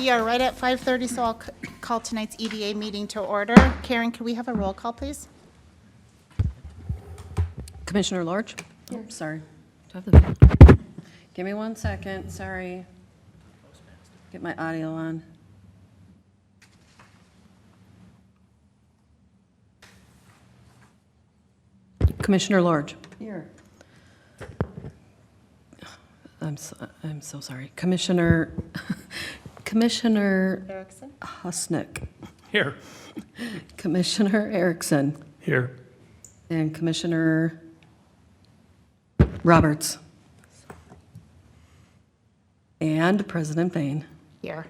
We are right at 5:30, so I'll call tonight's EDA meeting to order. Karen, can we have a roll call, please? Commissioner Lorch? Oh, sorry. Do I have the- Give me 1 second, sorry. Get my audio on. Commissioner Lorch? Here. I'm so sorry. Commissioner Erickson? Husnick. Here. Commissioner Erickson. Here. And Commissioner Roberts. And President Bain. Here.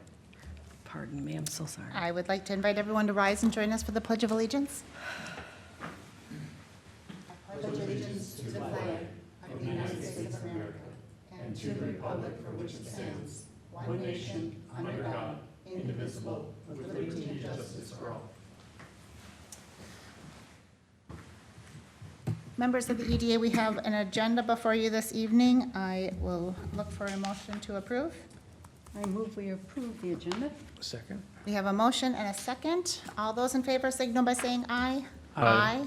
Pardon me, I'm so sorry. I would like to invite everyone to rise and join us for the Pledge of Allegiance. Members of the EDA, we have an agenda before you this evening. I will look for a motion to approve. I move we approve the agenda. Second. We have a motion and a second. All those in favor signal by saying aye. Aye.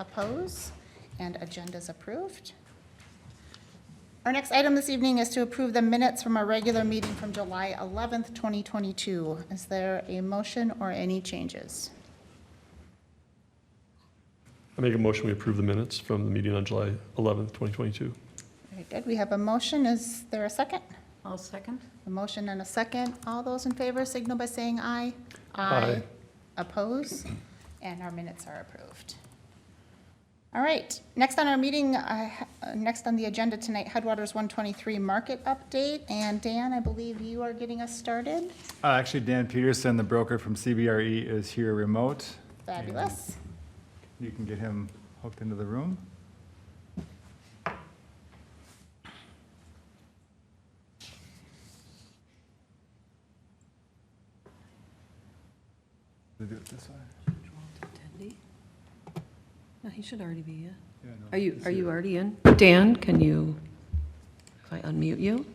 Oppose, and agenda's approved. Our next item this evening is to approve the minutes from our regular meeting from July 11th, 2022. Is there a motion or any changes? I make a motion we approve the minutes from the meeting on July 11th, 2022. Very good. We have a motion. Is there a second? I'll second. A motion and a second. All those in favor signal by saying aye. Aye. Oppose, and our minutes are approved. All right, next on our meeting, next on the agenda tonight, Headwaters 123 market update. And Dan, I believe you are getting us started. Actually, Dan Peterson, the broker from CBRE, is here remote. Fabulous. You can get him hooked into the room. Do it this way. No, he should already be in. Yeah, no, Are you he's here. already in? Dan, can you, if I unmute you?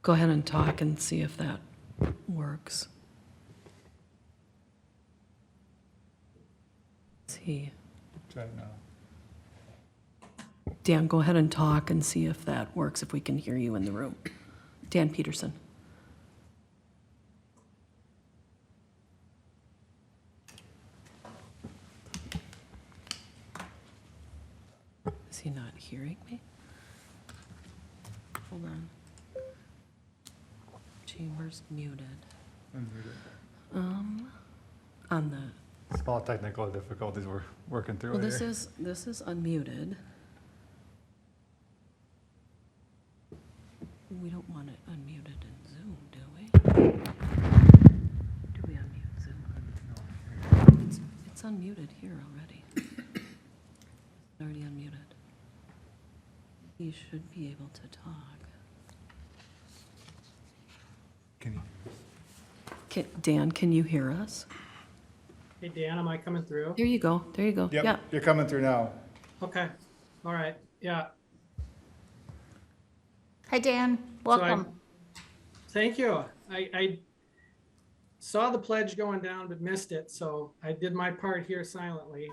Go ahead and talk and see if that works. See, Try it now. Dan, go ahead and talk and see if that works, if we can hear you in the room. Dan Peterson. Is he not hearing me? Hold on. Chambers muted. On the, Small technical difficulties we're working through well, here. this is unmuted. We don't want it unmuted in Zoom, do we? Do we unmute Zoom? It's unmuted here already. It's already unmuted. You should be able to talk. Can you? Dan, can you hear us? Hey, Dan, am I coming through? There you go, there you go. Yep, Yeah, you're coming through now. Okay, all right, yeah. Hi, Dan. Welcome. Thank you. I saw the pledge going down but missed it, so I did my part here silently.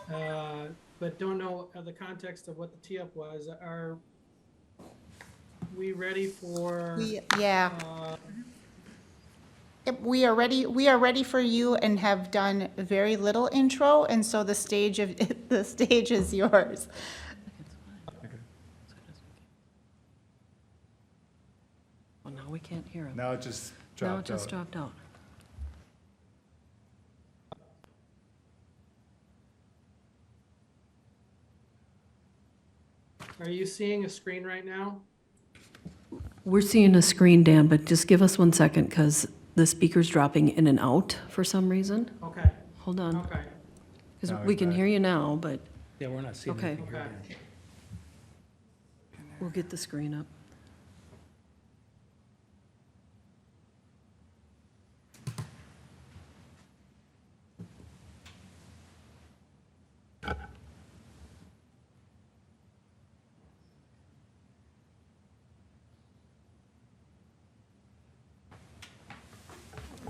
But don't know the context of what the tee-up was. Are we ready for? Yeah. Yep, we are ready for you and have done very little intro, and so the stage is yours. well, now we can't hear him. Now it just Now dropped it just out. dropped out. Are you seeing a screen right now? We're seeing a screen, Dan, but just give us 1 second because the speaker's dropping in and out for some reason. Okay, Hold on, okay, because Now we we're can back. hear you now, but Yeah, we're not seeing Okay. anything here, okay. Dan. we'll get the screen up.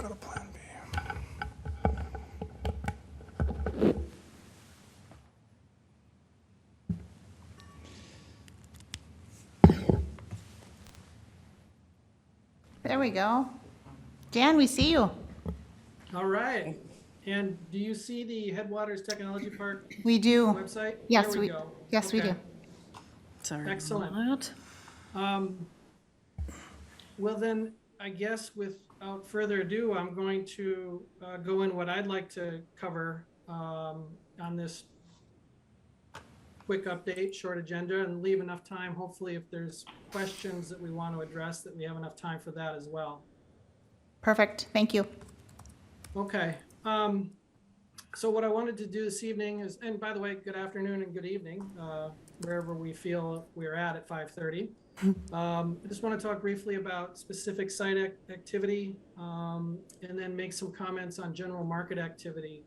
go to Plan B. There we go. Dan, we see you. All right. And do you see the Headwaters Technology Park We do. website? Yes, There we, go. yes, we Okay. do. Sorry. Excellent. What? Well, then, I guess without further ado, I'm going to go in what I'd like to cover on this quick update, short agenda, and leave enough time, hopefully, if there's questions that we want to address, that we have enough time for that as well. Perfect. Thank you. Okay. So what I wanted to do this evening is, and by the way, good afternoon and good evening, wherever we feel we're at 5:30. I just want to talk briefly about specific site activity, and then make some comments on general market activity.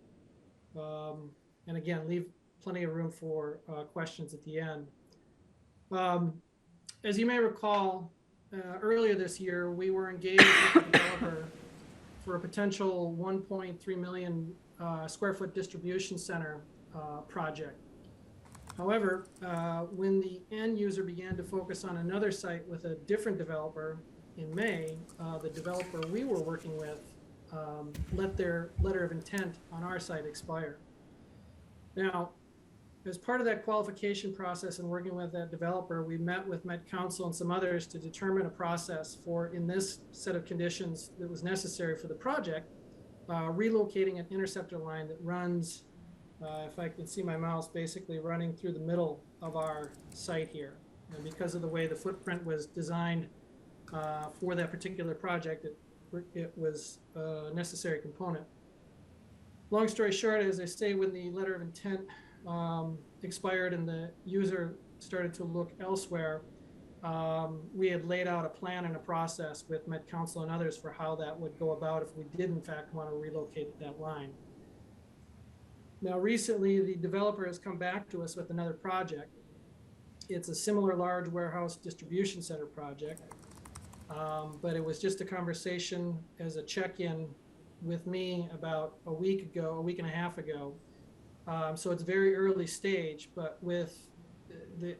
And again, leave plenty of room for questions at the end. As you may recall, earlier this year, we were engaged with the developer for a potential 1.3 million square foot distribution center project. However, when the end user began to focus on another site with a different developer in May, the developer we were working with let their letter of intent on our site expire. Now, as part of that qualification process and working with that developer, we met with Met Council and some others to determine a process for, in this set of conditions that was necessary for the project, relocating an interceptor line that runs, if I can see my mouse, basically running through the middle of our site here. And because of the way the footprint was designed for that particular project, it was a necessary component. Long story short, as I say, when the letter of intent expired and the user started to look elsewhere, we had laid out a plan and a process with Met Council and others for how that would go about if we did in fact want to relocate that line. Now recently the developer has come back to us with another project. It's a similar large warehouse distribution center project, but it was just a conversation as a check-in with me about a week and a half ago. So it's very early stage, but with the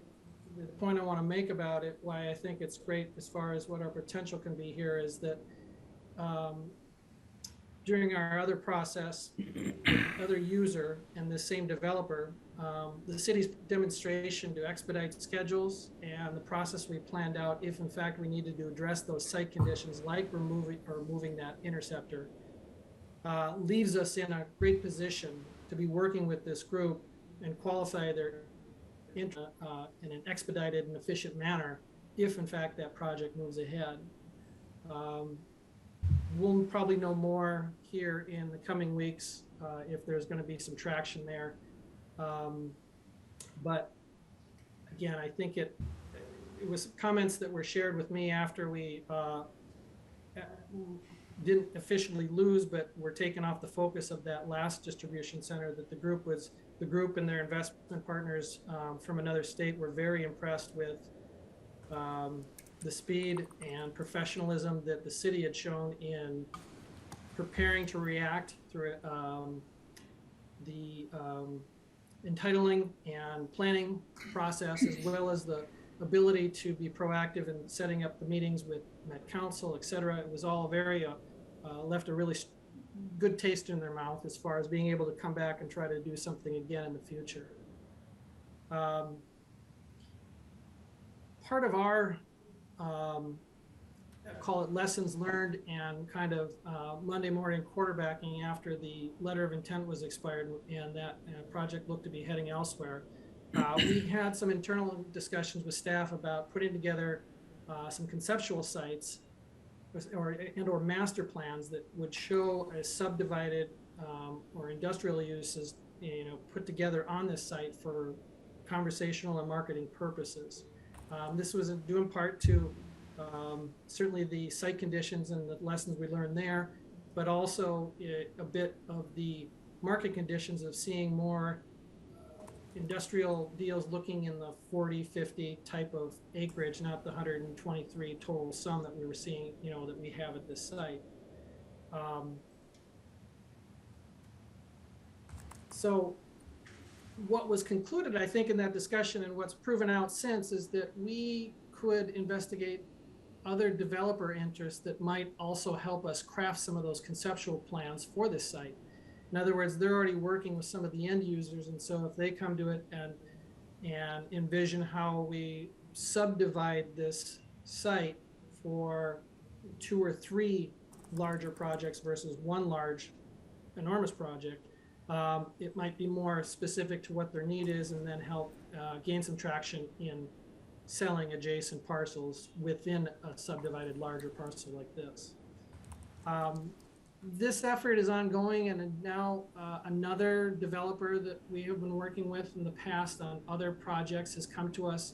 point I want to make about it, why I think it's great as far as what our potential can be here, is that during our other process, other user and the same developer, the city's demonstration to expedite schedules and the process we planned out, if in fact we needed to address those site conditions like moving that interceptor, leaves us in a great position to be working with this group and qualify their interest in an expedited and efficient manner if in fact that project moves ahead. We'll probably know more here in the coming weeks if there's going to be some traction there. But again, I think it was comments that were shared with me after we didn't officially lose, but were taken off the focus of that last distribution center, that the group and their investment partners from another state were very impressed with the speed and professionalism that the city had shown in preparing to react through the entitling and planning process, as well as the ability to be proactive in setting up the meetings with Met Council, et cetera. It was all very, left a really good taste in their mouth as far as being able to come back and try to do something again in the future. Part of our, call it lessons learned and kind of Monday morning quarterbacking after the letter of intent was expired and that project looked to be heading elsewhere. We had some internal discussions with staff about putting together some conceptual sites or master plans that would show a subdivided or industrial uses, put together on this site for conversational and marketing purposes. This was due in part to certainly the site conditions and the lessons we learned there, but also a bit of the market conditions of seeing more industrial deals looking in the 40, 50 type of acreage, not the 123 total sum that we were seeing, that we have at this site. So what was concluded, I think, in that discussion and what's proven out since is that we could investigate other developer interests that might also help us craft some of those conceptual plans for this site. In other words, they're already working with some of the end users, and so if they come to it and envision how we subdivide this site for 2 or 3 larger projects versus one large, enormous project, it might be more specific to what their need is, and then help gain some traction in selling adjacent parcels within a subdivided larger parcel like this. This effort is ongoing, and now another developer that we have been working with in the past on other projects has come to us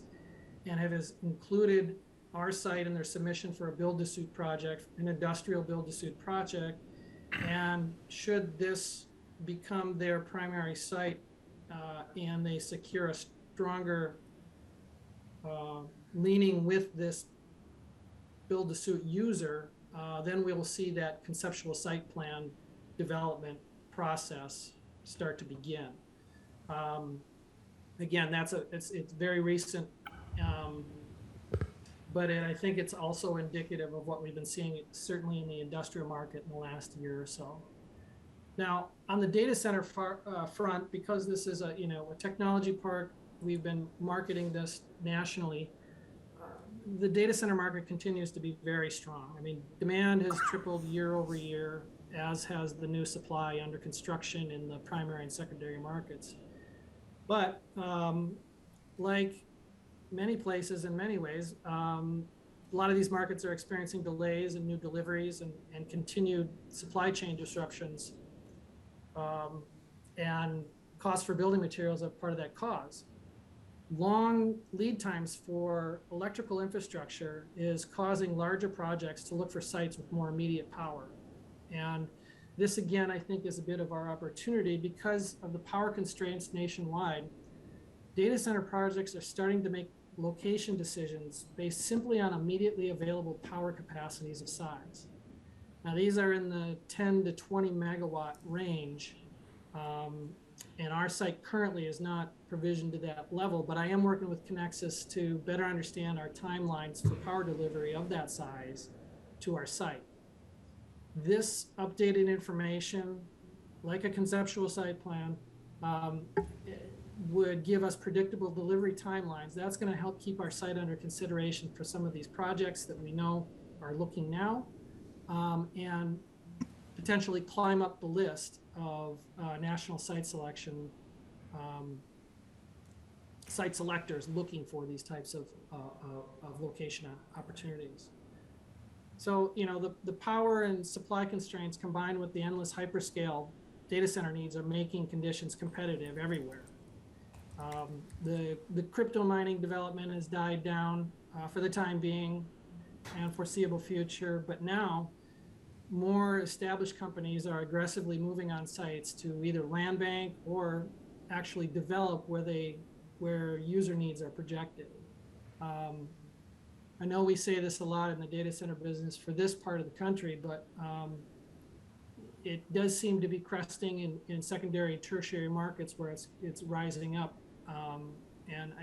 and has included our site in their submission for a build-to-suit project, an industrial build-to-suit project. And should this become their primary site and they secure a stronger leaning with this build-to-suit user, then we will see that conceptual site plan development process start to begin. Again, it's very recent, but I think it's also indicative of what we've been seeing certainly in the industrial market in the last year or so. Now, on the data center front, because this is a technology park, we've been marketing this nationally. The data center market continues to be very strong. I mean, demand has tripled year over year, as has the new supply under construction in the primary and secondary markets. But like many places in many ways, a lot of these markets are experiencing delays in new deliveries and continued supply chain disruptions. And cost for building materials are part of that cause. Long lead times for electrical infrastructure is causing larger projects to look for sites with more immediate power. And this, again, I think is a bit of our opportunity because of the power constraints nationwide. Data center projects are starting to make location decisions based simply on immediately available power capacities of size. Now, these are in the 10 to 20 megawatt range, and our site currently is not provisioned to that level, but I am working with Conexus to better understand our timelines for power delivery of that size to our site. This updated information, like a conceptual site plan, would give us predictable delivery timelines. That's going to help keep our site under consideration for some of these projects that we know are looking now, and potentially climb up the list of national site selection site selectors looking for these types of location opportunities. So, the power and supply constraints combined with the endless hyperscale data center needs are making conditions competitive everywhere. The crypto mining development has died down for the time being and foreseeable future, but now more established companies are aggressively moving on sites to either land bank or actually develop where user needs are projected. I know we say this a lot in the data center business for this part of the country, but it does seem to be cresting in secondary and tertiary markets where it's rising up. And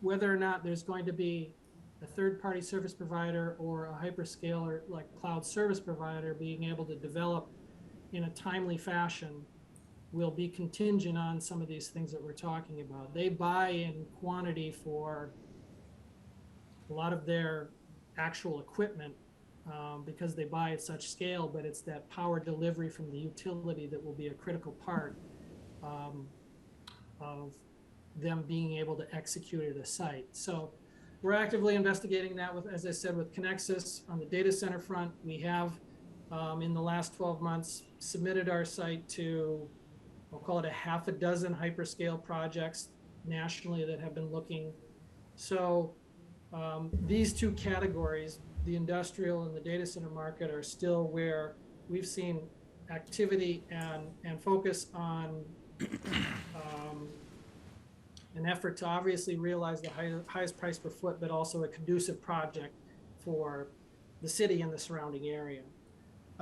whether or not there's going to be a third-party service provider or a hyperscaler like cloud service provider being able to develop in a timely fashion will be contingent on some of these things that we're talking about. They buy in quantity for a lot of their actual equipment because they buy at such scale, but it's that power delivery from the utility that will be a critical part of them being able to execute at a site. So we're actively investigating that with, as I said, with Conexus on the data center front. We have, in the last 12 months, submitted our site to, I'll call it a half a dozen hyperscale projects nationally that have been looking. So these two categories, the industrial and the data center market, are still where we've seen activity and focus on an effort to obviously realize the highest price per foot, but also a conducive project for the city and the surrounding area.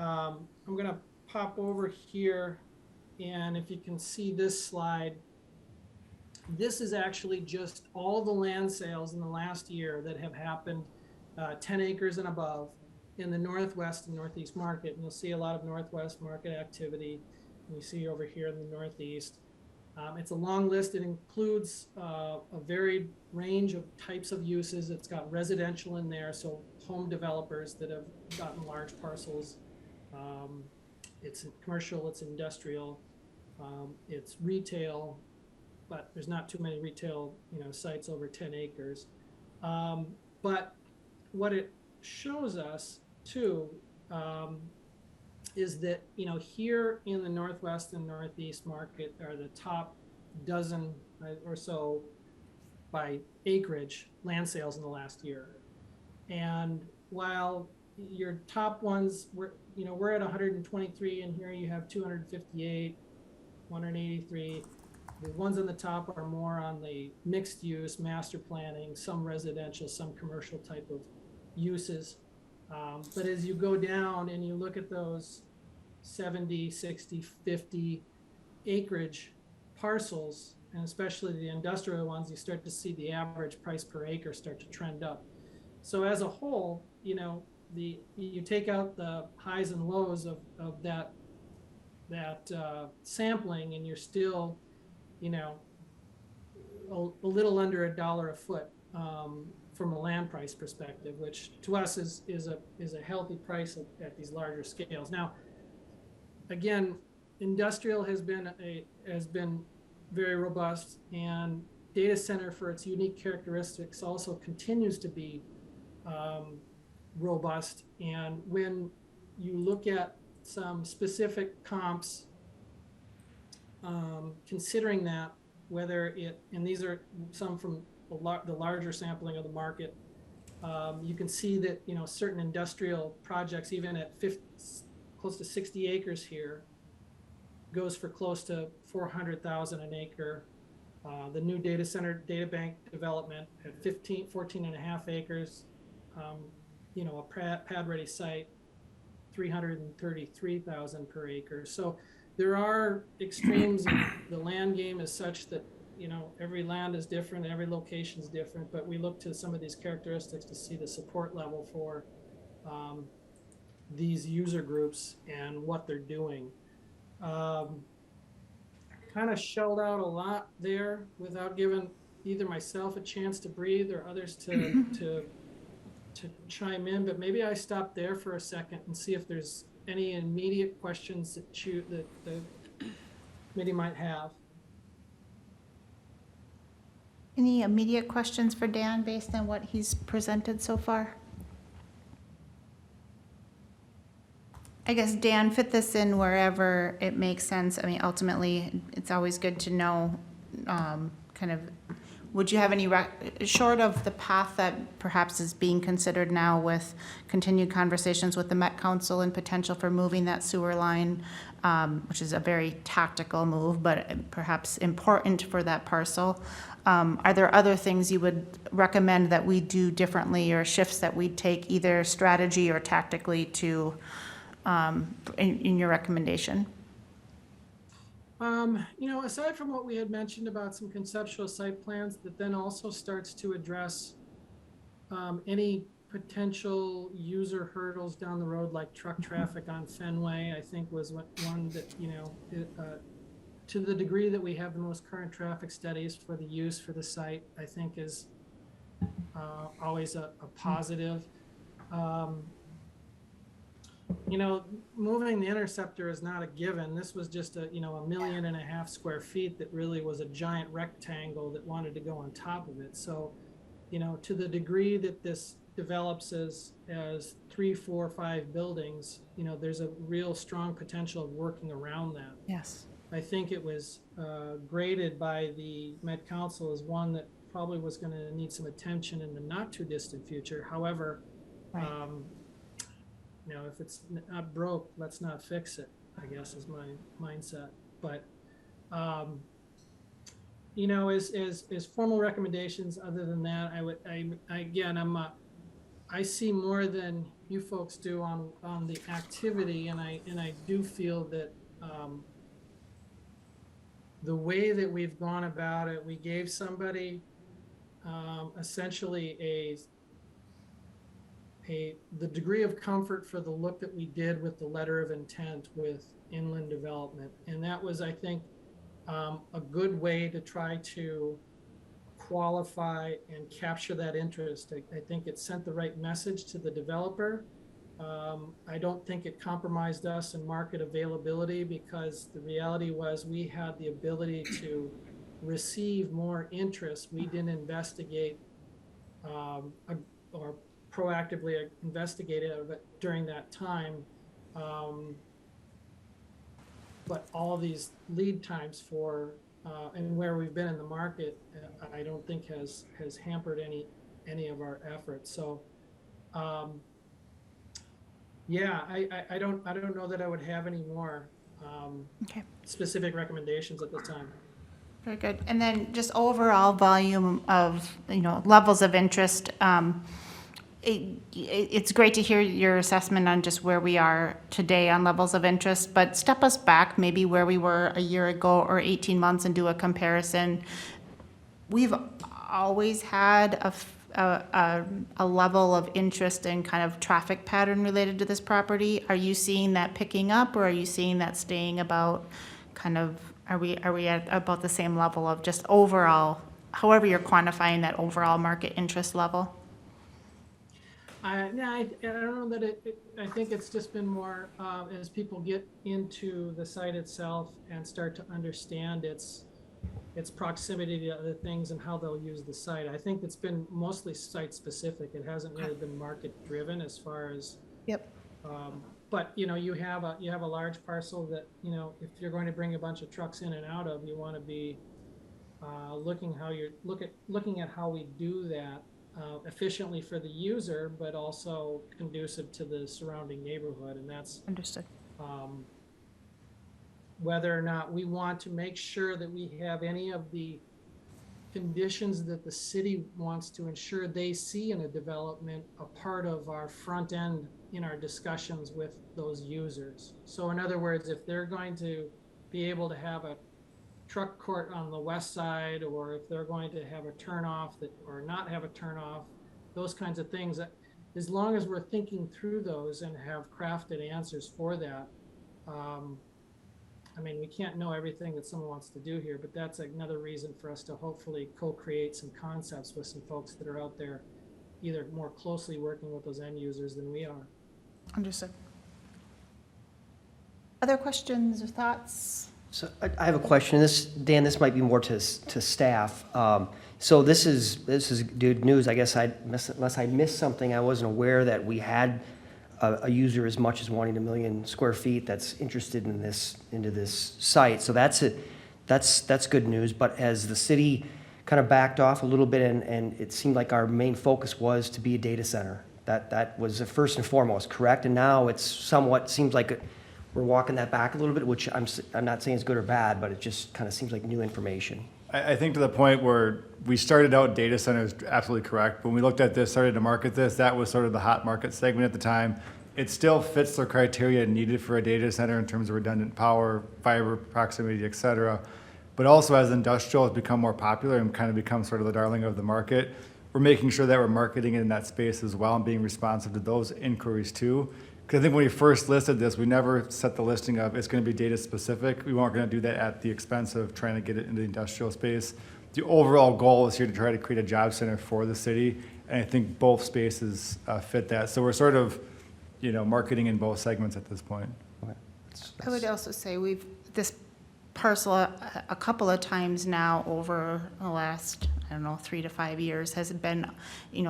I'm gonna pop over here, and if you can see this slide, this is actually just all the land sales in the last year that have happened 10 acres and above in the Northwest and Northeast market. And you'll see a lot of Northwest market activity. And you see over here in the Northeast. It's a long list. It includes a varied range of types of uses. It's got residential in there, so home developers that have gotten large parcels. It's commercial, it's industrial, it's retail, but there's not too many retail, sites over 10 acres. But what it shows us too is that, here in the Northwest and Northeast market are the top dozen or so by acreage land sales in the last year. And while your top ones we're at 123, and here you have 258, 183. The ones on the top are more on the mixed use, master planning, some residential, some commercial type of uses. But as you go down and you look at those 70, 60, 50 acreage parcels, and especially the industrial ones, you start to see the average price per acre start to trend up. So as a whole, you take out the highs and lows of that sampling, and you're still, a little under $1 a foot from a land price perspective, which to us is a healthy price at these larger scales. Now, again, industrial has been very robust, and data center, for its unique characteristics, also continues to be robust. And when you look at some specific comps, considering that, and these are some from the larger sampling of the market, you can see that certain industrial projects, even at close to 60 acres here, goes for close to $400,000 an acre. The new data center data bank development at 14 and a half acres, a pad ready site, $333,000 per acre. So there are extremes, and the land game is such that every land is different, every location is different, but we look to some of these characteristics to see the support level for these user groups and what they're doing. Kind of shelled out a lot there without giving either myself a chance to breathe or others to chime in, but maybe I stop there for a second and see if there's any immediate questions that the committee might have. Any immediate questions for Dan based on what he's presented so far? I guess, Dan, fit this in wherever it makes sense. I mean, ultimately, it's always good to know, would you have any, short of the path that perhaps is being considered now with continued conversations with the Met Council and potential for moving that sewer line, which is a very tactical move, but perhaps important for that parcel. Are there other things you would recommend that we do differently, or shifts that we take either strategy or tactically to, in your recommendation? Aside from what we had mentioned about some conceptual site plans, that then also starts to address any potential user hurdles down the road, like truck traffic on Fenway, I think was one that, to the degree that we have the most current traffic studies for the use for the site, I think is always a positive. Moving the interceptor is not a given. This was just a 1.5 million square feet that really was a giant rectangle that wanted to go on top of it. So, to the degree that this develops as 3, 4, 5 buildings, there's a real strong potential of working around that. Yes. I think it was graded by the Met Council as one that probably was going to need some attention in the not too distant future. However, Right. If it's not broke, let's not fix it, I guess is my mindset. But, as formal recommendations, other than that, I see more than you folks do on the activity, and I do feel that the way that we've gone about it, we gave somebody essentially the degree of comfort for the look that we did with the letter of intent with inland development. And that was, I think, a good way to try to qualify and capture that interest. I think it sent the right message to the developer. I don't think it compromised us in market availability, because the reality was we had the ability to receive more interest. We didn't investigate or proactively investigate it during that time. But all of these lead times for and where we've been in the market, I don't think has hampered any of our efforts. So yeah, I don't know that I would have any more Okay. specific recommendations at this time. Very good. And then just overall volume of, levels of interest. It's great to hear your assessment on just where we are today on levels of interest, but step us back maybe where we were a year ago or 18 months and do a comparison. We've always had a level of interest and kind of traffic pattern related to this property. Are you seeing that picking up, or are you seeing that staying about kind of, are we at about the same level of just overall, however you're quantifying that overall market interest level? I don't know that I think it's just been more as people get into the site itself and start to understand its proximity to other things and how they'll use the site. I think it's been mostly site specific. It hasn't really been market driven as far as. Yep. But you have a large parcel that if you're going to bring a bunch of trucks in and out of, you want to be looking at how we do that efficiently for the user, but also conducive to the surrounding neighborhood. And that's Understood. Whether or not we want to make sure that we have any of the conditions that the city wants to ensure they see in a development a part of our front end in our discussions with those users. So in other words, if they're going to be able to have a truck court on the west side, or if they're going to have a turnoff or not have a turnoff, those kinds of things, as long as we're thinking through those and have crafted answers for that. We can't know everything that someone wants to do here, but that's another reason for us to hopefully co-create some concepts with some folks that are out there either more closely working with those end users than we are. Understood. Other questions or thoughts? So I have a question. Dan, this might be more to staff. So this is good news. I guess unless I missed something, I wasn't aware that we had a user as much as wanting 1 million square feet that's interested in into this site. So that's good news. But as the city kind of backed off a little bit, and it seemed like our main focus was to be a data center. That was the first and foremost, correct? And now it's somewhat seems like we're walking that back a little bit, which I'm not saying it's good or bad, but it just kind of seems like new information. I think to the point where we started out data center is absolutely correct. When we looked at this, started to market this, that was sort of the hot market segment at the time. It still fits the criteria needed for a data center in terms of redundant power, fiber proximity, et cetera. But also as industrial has become more popular and kind of become sort of the darling of the market, we're making sure that we're marketing in that space as well and being responsive to those inquiries too. Because I think when we first listed this, we never set the listing of it's going to be data specific. We weren't going to do that at the expense of trying to get it into the industrial space. The overall goal is here to try to create a job center for the city, and I think both spaces fit that. So we're sort of, marketing in both segments at this point. Okay. I would also say this parcel a couple of times now over the last, 3 to 5 years has been,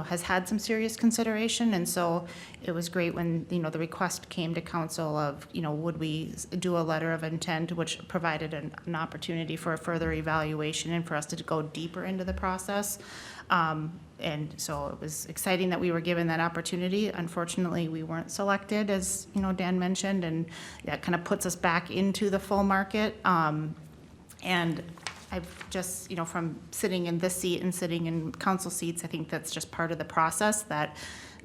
has had some serious consideration. And so it was great when, the request came to council of, would we do a letter of intent, which provided an opportunity for a further evaluation and for us to go deeper into the process. And so it was exciting that we were given that opportunity. Unfortunately, we weren't selected, as Dan mentioned, and that kind of puts us back into the full market. And I've just, from sitting in this seat and sitting in council seats, I think that's just part of the process, that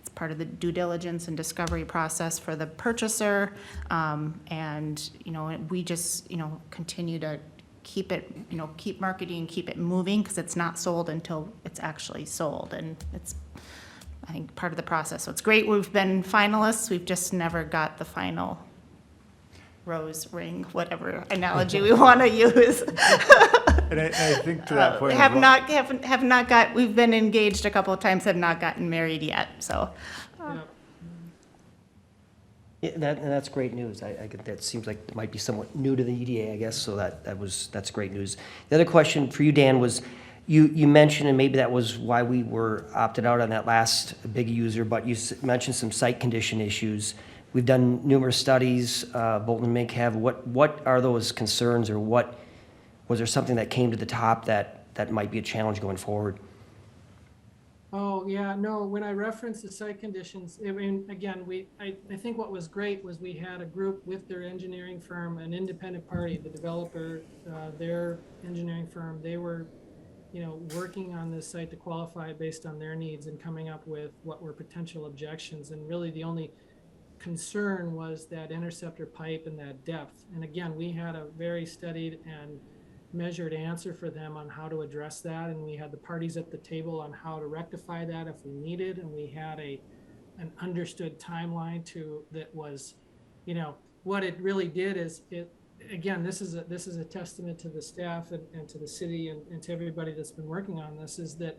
it's part of the due diligence and discovery process for the purchaser. And, you know, we just, you know, continue to keep it, you know, keep marketing, keep it moving, because it's not sold until it's actually sold. And it's, I think, part of the process. So it's great. We've been finalists. We've just never got the final rose ring, whatever analogy we want to use. And I think to that point. as Have well- not, have not got, we've been engaged a couple of times, have not gotten married yet, so. Yeah. Yeah, that's great news. That seems like it might be somewhat new to the EDA, I guess, so that's great news. The other question for you, Dan, was you mentioned, and maybe that was why we were opted out on that last big user, but you mentioned some site condition issues. We've done numerous studies, Bolton and Mink have. What are those concerns, or was there something that came to the top that might be a challenge going forward? Oh, yeah, no, when I referenced the site conditions, I mean, again, I think what was great was we had a group with their engineering firm, an independent party, the developer, their engineering firm, they were, you know, working on this site to qualify it based on their needs and coming up with what were potential objections. And really the only concern was that interceptor pipe and that depth. And again, we had a very studied and measured answer for them on how to address that, and we had the parties at the table on how to rectify that if we needed, and we had an understood timeline that was, you know, what it really did is it, again, this is a testament to the staff and to the city and to everybody that's been working on this, is that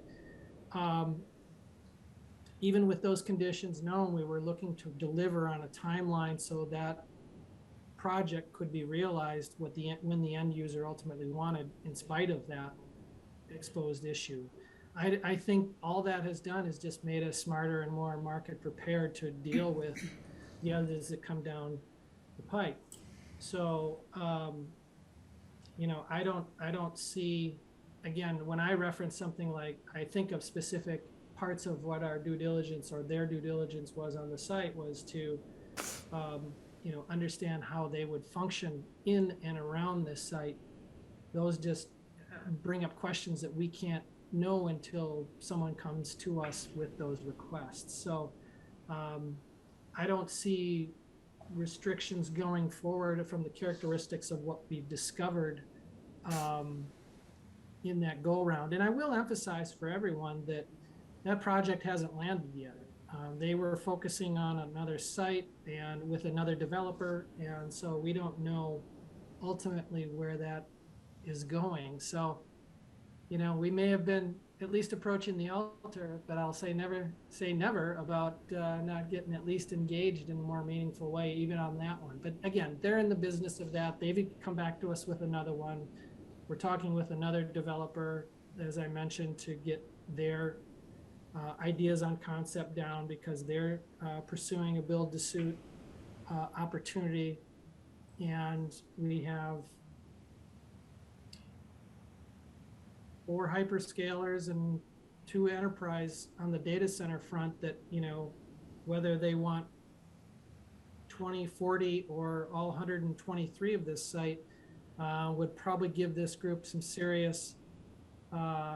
even with those conditions known, we were looking to deliver on a timeline so that project could be realized when the end user ultimately wanted, in spite of that exposed issue. I think all that has done is just made us smarter and more market prepared to deal with the others that come down the pipe. So, you know, I don't see, again, when I reference something like, I think of specific parts of what our due diligence or their due diligence was on the site was to, you know, understand how they would function in and around this site. Those just bring up questions that we can't know until someone comes to us with those requests. So I don't see restrictions going forward from the characteristics of what we've discovered in that go-round. And I will emphasize for everyone that that project hasn't landed yet. They were focusing on another site and with another developer, and so we don't know ultimately where that is going. So, you know, we may have been at least approaching the altar, but I'll say never about not getting at least engaged in a more meaningful way, even on that one. But again, they're in the business of that. They've come back to us with another one. We're talking with another developer, as I mentioned, to get their ideas on concept down, because they're pursuing a build-to-suit opportunity. And we have 4 hyperscalers and 2 enterprise on the data center front that, you know, whether they want 20, 40, or all 123 of this site would probably give this group some serious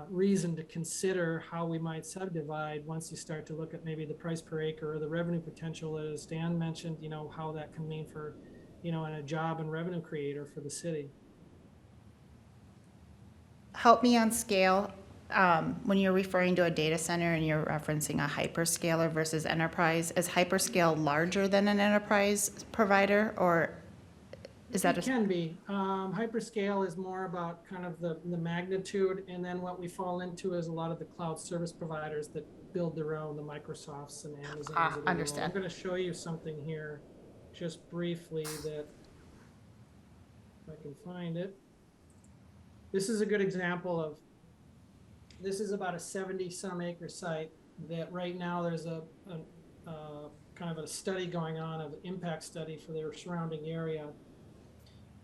reason to consider how we might subdivide once you start to look at maybe the price per acre or the revenue potential, as Dan mentioned, you know, how that can mean for, you know, and a job and revenue creator for the city. Help me on scale. When you're referring to a data center and you're referencing a hyperscaler versus enterprise, is hyperscale larger than an enterprise provider, or is that It can be. Hyperscale is more about kind of the magnitude, and then what we fall into is a lot of the cloud service providers that build their own, the Microsofts and Amazons. of the world. Understand. I'm going to show you something here just briefly that, if I can find it. This is a good example of, this is about a 70-some acre site that right now there's a kind of a study going on, of impact study for their surrounding area.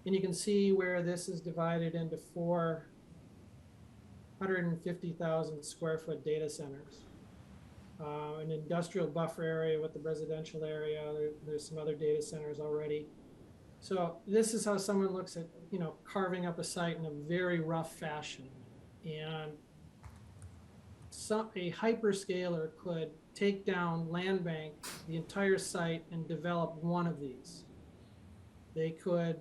And you can see where this is divided into 450,000 square foot data centers. An industrial buffer area with the residential area. There's some other data centers already. So this is how someone looks at, you know, carving up a site in a very rough fashion. And a hyperscaler could take down land bank, the entire site, and develop one of these. They could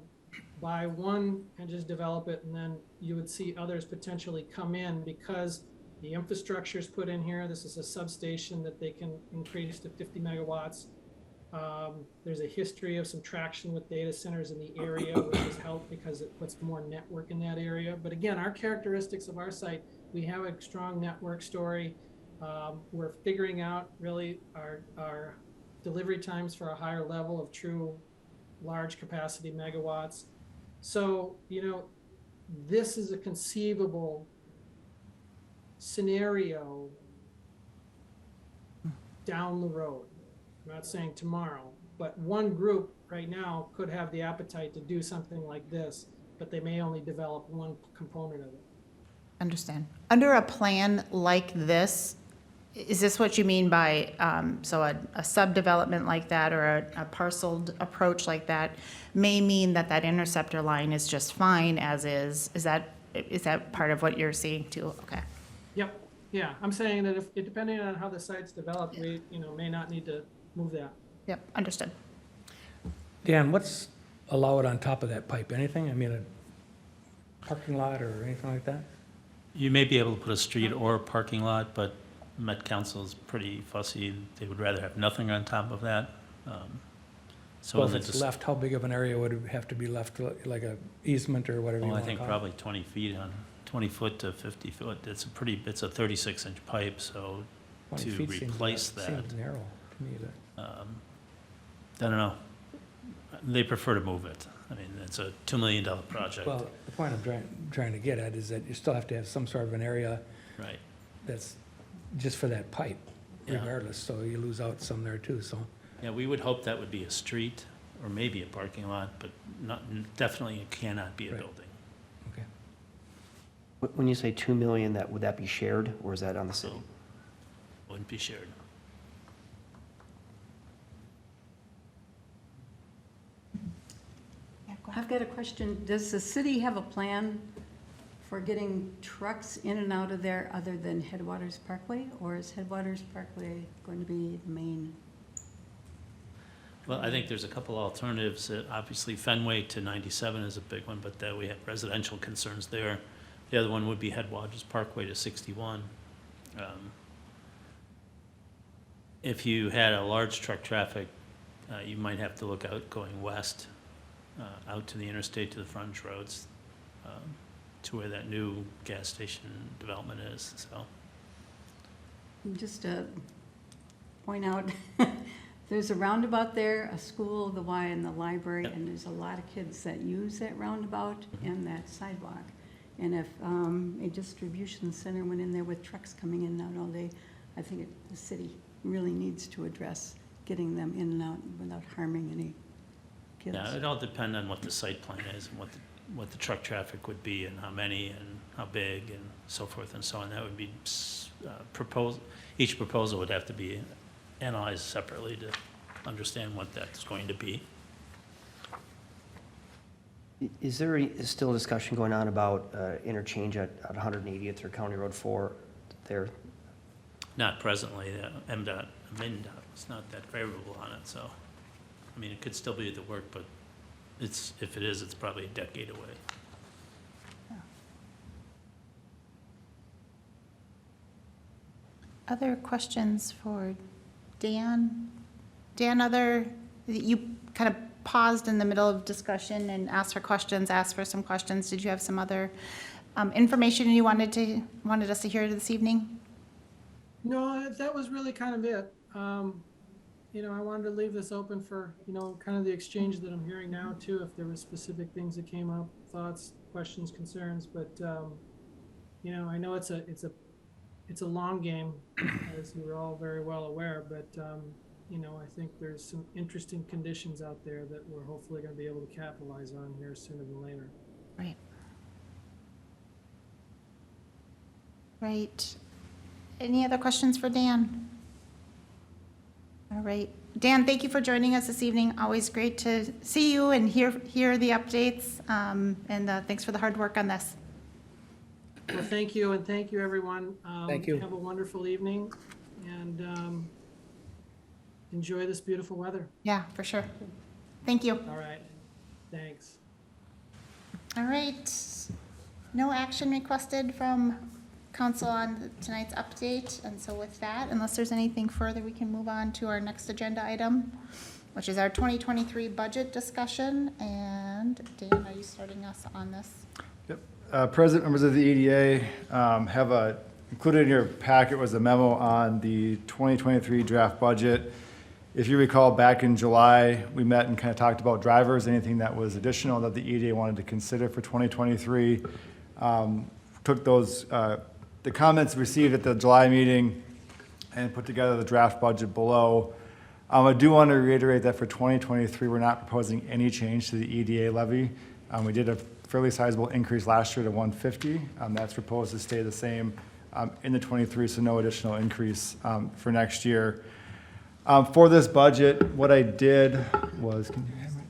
buy one and just develop it, and then you would see others potentially come in because the infrastructure is put in here. This is a substation that they can increase to 50 megawatts. There's a history of some traction with data centers in the area, which has helped because it puts more network in that area. But again, our characteristics of our site, we have a strong network story. We're figuring out really our delivery times for a higher level of true large capacity megawatts. So, this is a conceivable scenario down the road. I'm not saying tomorrow, but one group right now could have the appetite to do something like this, but they may only develop one component of it. Understand. Under a plan like this, is this what you mean by, so a subdevelopment like that or a parceled approach like that may mean that that interceptor line is just fine as is? Is that part of what you're seeing too? Okay. Yep. Yeah. I'm saying that if depending on how the site's developed, we may not need to move that. Yep, understood. Dan, what's allowed on top of that pipe? Anything? I mean, a parking lot or anything like that? You may be able to put a street or a parking lot, but Met Council is pretty fussy. They would rather have nothing on top of that. So Well, if in it's the left, how big of an area would it have to be left, like a easement or whatever you well, I want to think call it? probably 20 feet on, 20 foot to 50 foot. It's a 36-inch pipe, so 20 to feet seems- replace that, Seems narrow to me. I don't know. They prefer to move it. I mean, it's a $2 million project. Well, the point I'm trying to get at is that you still have to have some sort of an area Right. that's just for that pipe Yeah. regardless, so you lose out some there too, so. Yeah, we would hope that would be a street or maybe a parking lot, but definitely it cannot be a Right. building. Okay. When you say 2 million, would that be shared, or is that on the city? So wouldn't be shared. Yeah, go ahead. I've got a question. Does the city have a plan for getting trucks in and out of there other than Headwaters Parkway? Or is Headwaters Parkway going to be the main? Well, I think there's a couple alternatives. Obviously, Fenway to 97 is a big one, but we have residential concerns there. The other one would be Headwaters Parkway to 61. If you had a large truck traffic, you might have to look out going west, out to the interstate to the frontage roads, to where that new gas station development is, so. Just to point out, there's a roundabout there, a school, the Y, and the library, Yep. and there's a lot of kids that use that roundabout and that sidewalk. And if a distribution center went in there with trucks coming in and out all day, I think the city really needs to address getting them in and out without harming any kids. Yeah, it all depends on what the site plan is and what the truck traffic would be and how many and how big and so forth and so on. That would be each proposal would have to be analyzed separately to understand what that's going to be. Is there still discussion going on about interchange at 180th or County Road 4 there? Not presently, MDOT is not that favorable on it, so, I mean, it could still be at the work, but if it is, it's probably a decade away. Other questions for Dan? Dan, you kind of paused in the middle of discussion and asked for some questions. Did you have some other information you wanted us to hear this evening? No, that was really kind of it. I wanted to leave this open for, kind of the exchange that I'm hearing now too, if there were specific things that came up, thoughts, questions, concerns, but, I know it's a long game, as you're all very well aware, but, I think there's some interesting conditions out there that we're hopefully going to be able to capitalize on here sooner than later. Right. Right. Any other questions for Dan? All right. Dan, thank you for joining us this evening. Always great to see you and hear the updates. And thanks for the hard work on this. Well, thank you, and thank you, everyone. Thank you. Have a wonderful evening, and enjoy this beautiful weather. Yeah, for sure. Thank you. All right, thanks. All right. No action requested from council on tonight's update. And so with that, unless there's anything further, we can move on to our next agenda item, which is our 2023 budget discussion. And Dan, are you starting us on this? Yep. President, members of the EDA, included in your packet was a memo on the 2023 draft budget. If you recall, back in July, we met and kind of talked about drivers, anything that was additional that the EDA wanted to consider for 2023. Took those, the comments received at the July meeting and put together the draft budget below. I do want to reiterate that for 2023, we're not proposing any change to the EDA levy. We did a fairly sizable increase last year to 150. That's proposed to stay the same in the 23, so no additional increase for next year. For this budget, what I did was, can you hand me?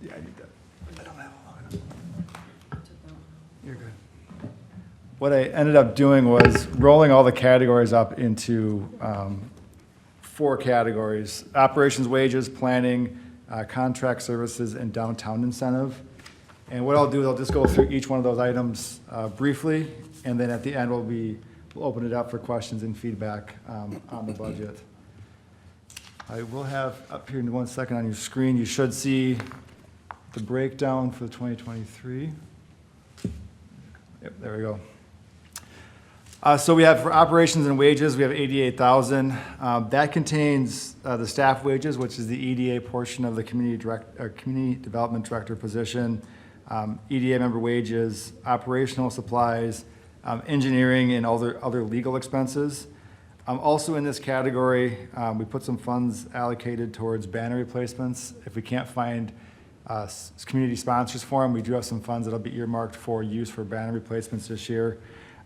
Yeah, I need that. I don't have a long enough. You're good. What I ended up doing was rolling all the categories up into 4 categories: operations, wages, planning, contract services, and downtown incentive. And what I'll do is I'll just go through each one of those items briefly, and then at the end we'll open it up for questions and feedback on the budget. I will have up here in 1 second on your screen, you should see the breakdown for 2023. Yep, there we go. So we have for operations and wages, we have 88,000. That contains the staff wages, which is the EDA portion of the community development director position, EDA member wages, operational supplies, engineering, and other legal expenses. Also in this category, we put some funds allocated towards banner replacements. If we can't find community sponsors for them, we do have some funds that'll be earmarked for use for banner replacements this year.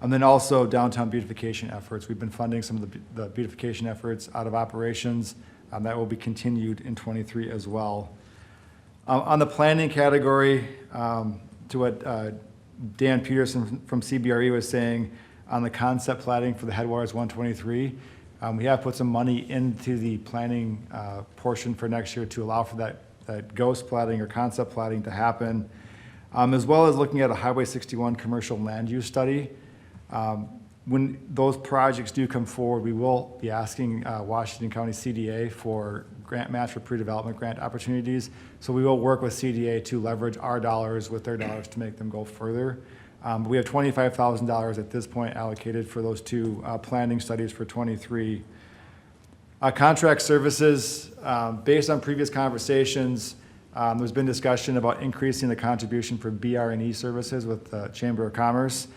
And then also downtown beautification efforts. We've been funding some of the beautification efforts out of operations. That will be continued in 23 as well. On the planning category, to what Dan Peterson from CBRE was saying, on the concept plating for the Headwaters 123, we have put some money into the planning portion for next year to allow for that ghost plating or concept plating to happen, as well as looking at a Highway 61 commercial land use study. When those projects do come forward, we will be asking Washington County CDA for grant match for pre-development grant opportunities. So we will work with CDA to leverage our dollars with their dollars to make them go further. We have $25,000 at this point allocated for those 2 planning studies for 23. Contract services, based on previous conversations, there's been discussion about increasing the contribution for BR&E services with the Chamber of Commerce.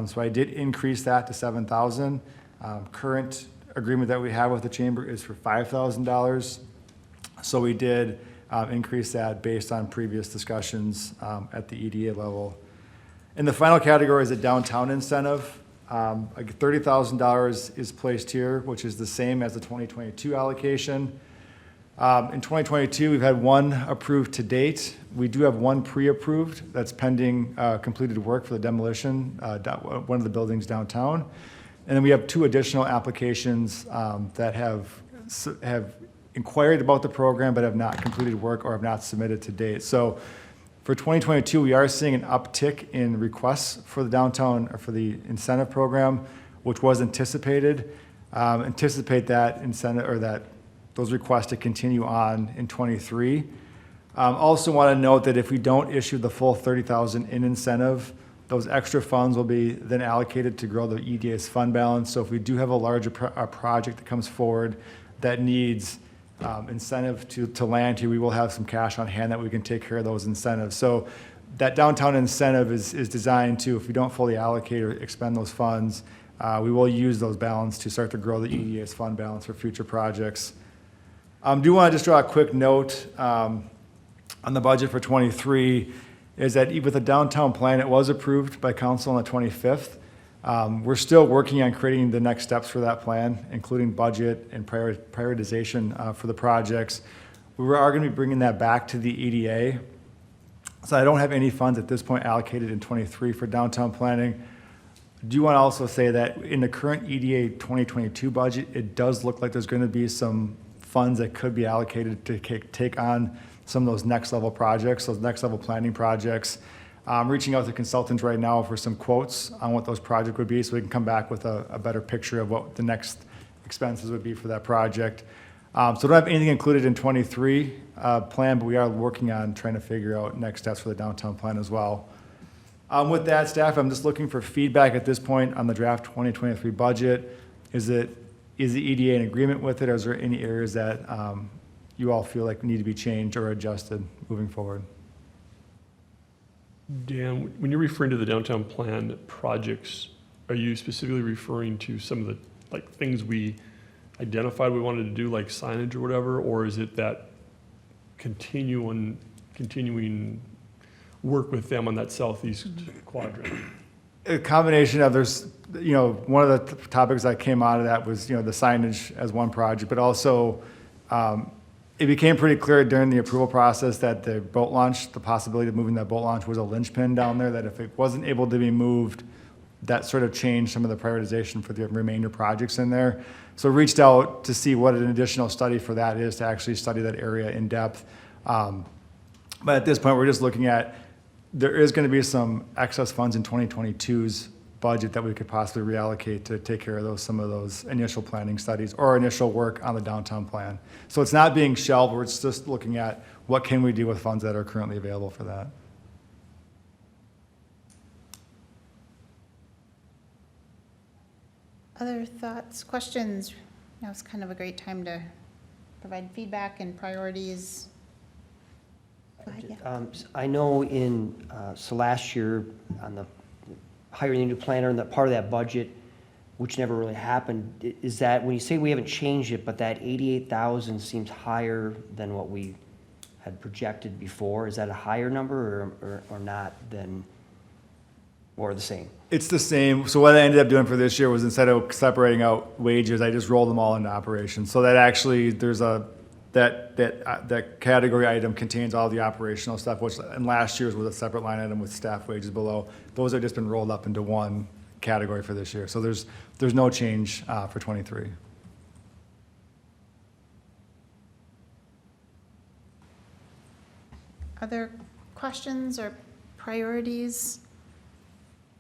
So I did increase that to $7,000. Current agreement that we have with the Chamber is for $5,000. So we did increase that based on previous discussions at the EDA level. And the final category is a downtown incentive. $30,000 is placed here, which is the same as the 2022 allocation. In 2022, we've had 1 approved to date. We do have 1 pre-approved that's pending completed work for the demolition, one of the buildings downtown. And then we have 2 additional applications that have inquired about the program but have not completed work or have not submitted to date. So for 2022, we are seeing an uptick in requests for the downtown or for the incentive program, which was anticipated. Anticipate that incentive or those requests to continue on in 23. Also want to note that if we don't issue the full $30,000 in incentive, those extra funds will be then allocated to grow the EDA's fund balance. So if we do have a larger project that comes forward that needs incentive to land here, we will have some cash on hand that we can take care of those incentives. So that downtown incentive is designed to, if we don't fully allocate or expend those funds, we will use those balance to start to grow the EDA's fund balance for future projects. Do want to just draw a quick note on the budget for 23 is that with the downtown plan, it was approved by council on the 25th. We're still working on creating the next steps for that plan, including budget and prioritization for the projects. We are going to be bringing that back to the EDA. So I don't have any funds at this point allocated in 23 for downtown planning. I do want to also say that in the current EDA 2022 budget, it does look like there's going to be some funds that could be allocated to take on some of those next level projects, those next level planning projects. I'm reaching out to consultants right now for some quotes on what those projects would be, so we can come back with a better picture of what the next expenses would be for that project. So we don't have anything included in 23 plan, but we are working on trying to figure out next steps for the downtown plan as well. With that, staff, I'm just looking for feedback at this point on the draft 2023 budget. Is the EDA in agreement with it, or is there any areas that you all feel like need to be changed or adjusted moving forward? Dan, when you're referring to the downtown plan projects, are you specifically referring to some of the, like, things we identified we wanted to do, like signage or whatever, or is it that continuing work with them on that southeast quadrant? A combination of, there's, one of the topics that came out of that was, the signage as one project, but also it became pretty clear during the approval process that the boat launch, the possibility of moving that boat launch was a linchpin down there, that if it wasn't able to be moved, that sort of changed some of the prioritization for the remainder projects in there. So reached out to see what an additional study for that is, to actually study that area in depth. But at this point, we're just looking at, there is going to be some excess funds in 2022's budget that we could possibly reallocate to take care of some of those initial planning studies or initial work on the downtown plan. So it's not being shelved, we're just looking at what can we do with funds that are currently available for that. Other thoughts, questions? Now's kind of a great time to provide feedback and priorities. Go ahead, yeah. I know so last year on the hiring a new planner and that part of that budget, which never really happened, is that when you say we haven't changed it, but that 88,000 seems higher than what we had projected before, is that a higher number or not than, or the same? It's the same. So what I ended up doing for this year was, instead of separating out wages, I just rolled them all into operations. So that actually there's that category item contains all the operational stuff, which in last year's was a separate line item with staff wages below. Those have just been rolled up into one category for this year. So there's no change for 23. Other questions or priorities?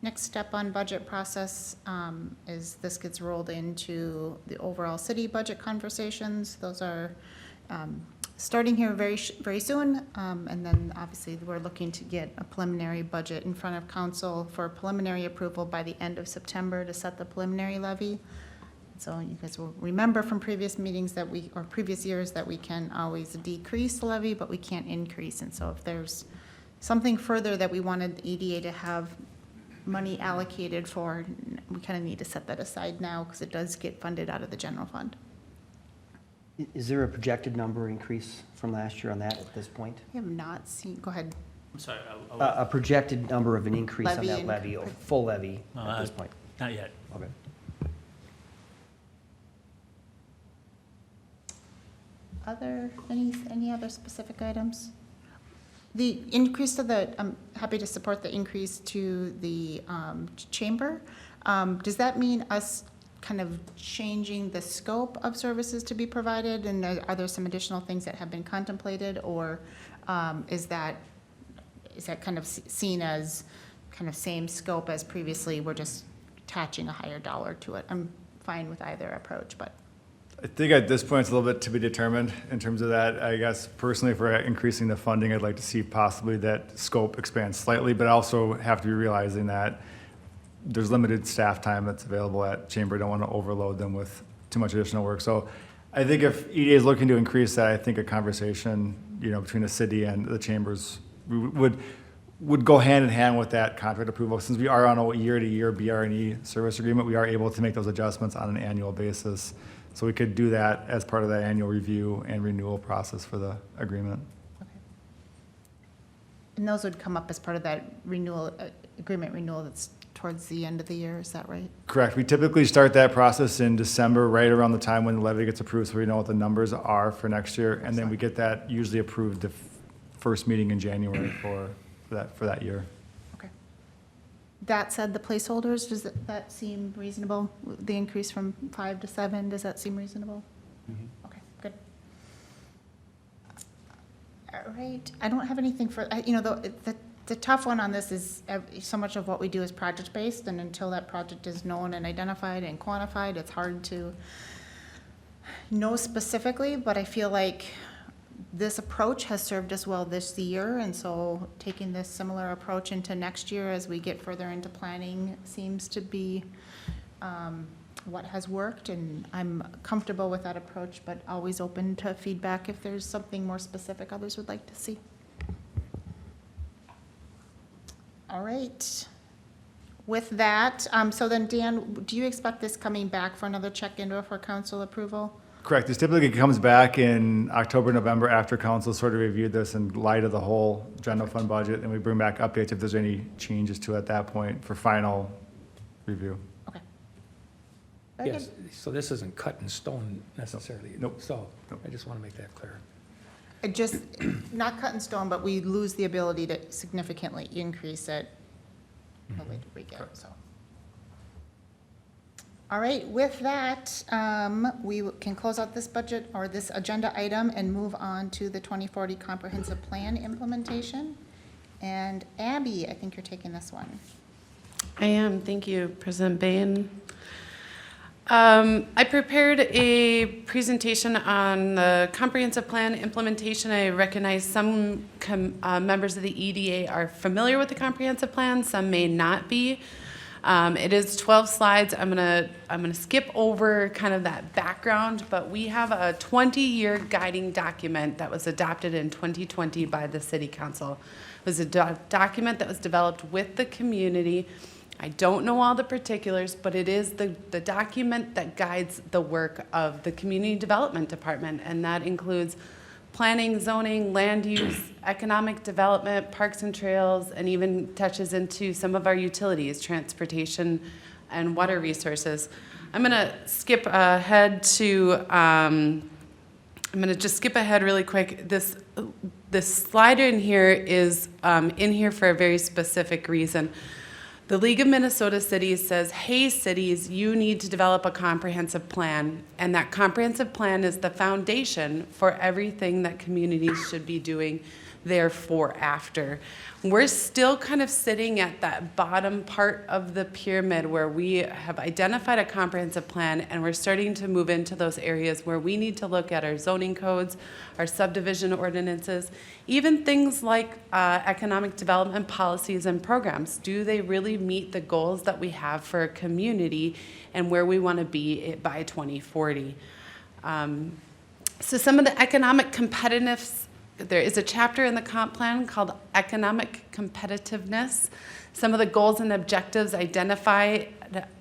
Next step on budget process is this gets rolled into the overall city budget conversations. Those are starting here very soon. And then obviously we're looking to get a preliminary budget in front of council for preliminary approval by the end of September to set the preliminary levy. So you guys will remember from previous meetings or previous years that we can always decrease the levy, but we can't increase. And so if there's something further that we wanted the EDA to have money allocated for, we kind of need to set that aside now because it does get funded out of the general fund. Is there a projected number increase from last year on that at this point? I have not seen, go ahead. I'm sorry, A projected number of an increase on Levy that levy, or full levy at this point? not yet. Okay. Any other specific items? The increase to I'm happy to support the increase to the chamber. Does that mean us kind of changing the scope of services to be provided? And are there some additional things that have been contemplated, or is that kind of seen as kind of same scope as previously? We're just attaching a higher dollar to it. I'm fine with either approach, but. I think at this point, it's a little bit to be determined in terms of that. I guess personally, for increasing the funding, I'd like to see possibly that scope expand slightly, but also have to be realizing that there's limited staff time that's available at Chamber. I don't want to overload them with too much additional work. So I think if EDA is looking to increase that, I think a conversation, between the city and the chambers would go hand in hand with that contract approval. Since we are on a year-to-year BR&E service agreement, we are able to make those adjustments on an annual basis. So we could do that as part of that annual review and renewal process for the agreement. Okay. And those would come up as part of that agreement renewal that's towards the end of the year, is that right? Correct. We typically start that process in December, right around the time when the levy gets approved, so we know what the numbers are for next year. And then we get that usually approved the first meeting in January for that year. Okay. That said, the placeholders, does that seem reasonable? The increase from 5 to 7, does that seem reasonable? Okay, good. All right, I don't have anything for, the tough one on this is so much of what we do is project-based, and until that project is known and identified and quantified, it's hard to know specifically, but I feel like this approach has served us well this year, and so taking this similar approach into next year as we get further into planning seems to be what has worked, and I'm comfortable with that approach, but always open to feedback if there's something more specific others would like to see. All right. With that, so then Dan, do you expect this coming back for another check-in or for council approval? Correct. This typically comes back in October, November after council sort of reviewed this in light of the whole general fund budget, and we bring back updates if there's any changes to it at that point for final review. Okay. Very Yes, good. so this isn't cut in stone necessarily. Nope. So, Nope. I just want to make that clear. Just not cut in stone, but we lose the ability to significantly increase it the later we get, so. All right, with that, we can close out this budget or this agenda item and move on to the 2040 Comprehensive Plan implementation. And Abby, I think you're taking this one. I am. Thank you, President Bain. I prepared a presentation on the comprehensive plan implementation. I recognize some members of the EDA are familiar with the comprehensive plan, some may not be. It is 12 slides. I'm gonna skip over kind of that background, but we have a 20-year guiding document that was adopted in 2020 by the City Council. It was a document that was developed with the community. I don't know all the particulars, but it is the document that guides the work of the Community Development Department, and that includes planning, zoning, land use, economic development, parks and trails, and even touches into some of our utilities, transportation, and water resources. I'm gonna skip ahead to, I'm gonna just skip ahead really quick. This slide in here is in here for a very specific reason. The League of Minnesota Cities says, hey cities, you need to develop a comprehensive plan, and that comprehensive plan is the foundation for everything that communities should be doing therefore after. We're still kind of sitting at that bottom part of the pyramid where we have identified a comprehensive plan, and we're starting to move into those areas where we need to look at our zoning codes, our subdivision ordinances, even things like economic development policies and programs. Do they really meet the goals that we have for a community and where we want to be by 2040? So some of the economic competitiveness, there is a chapter in the comp plan called Economic Competitiveness. Some of the goals and objectives identified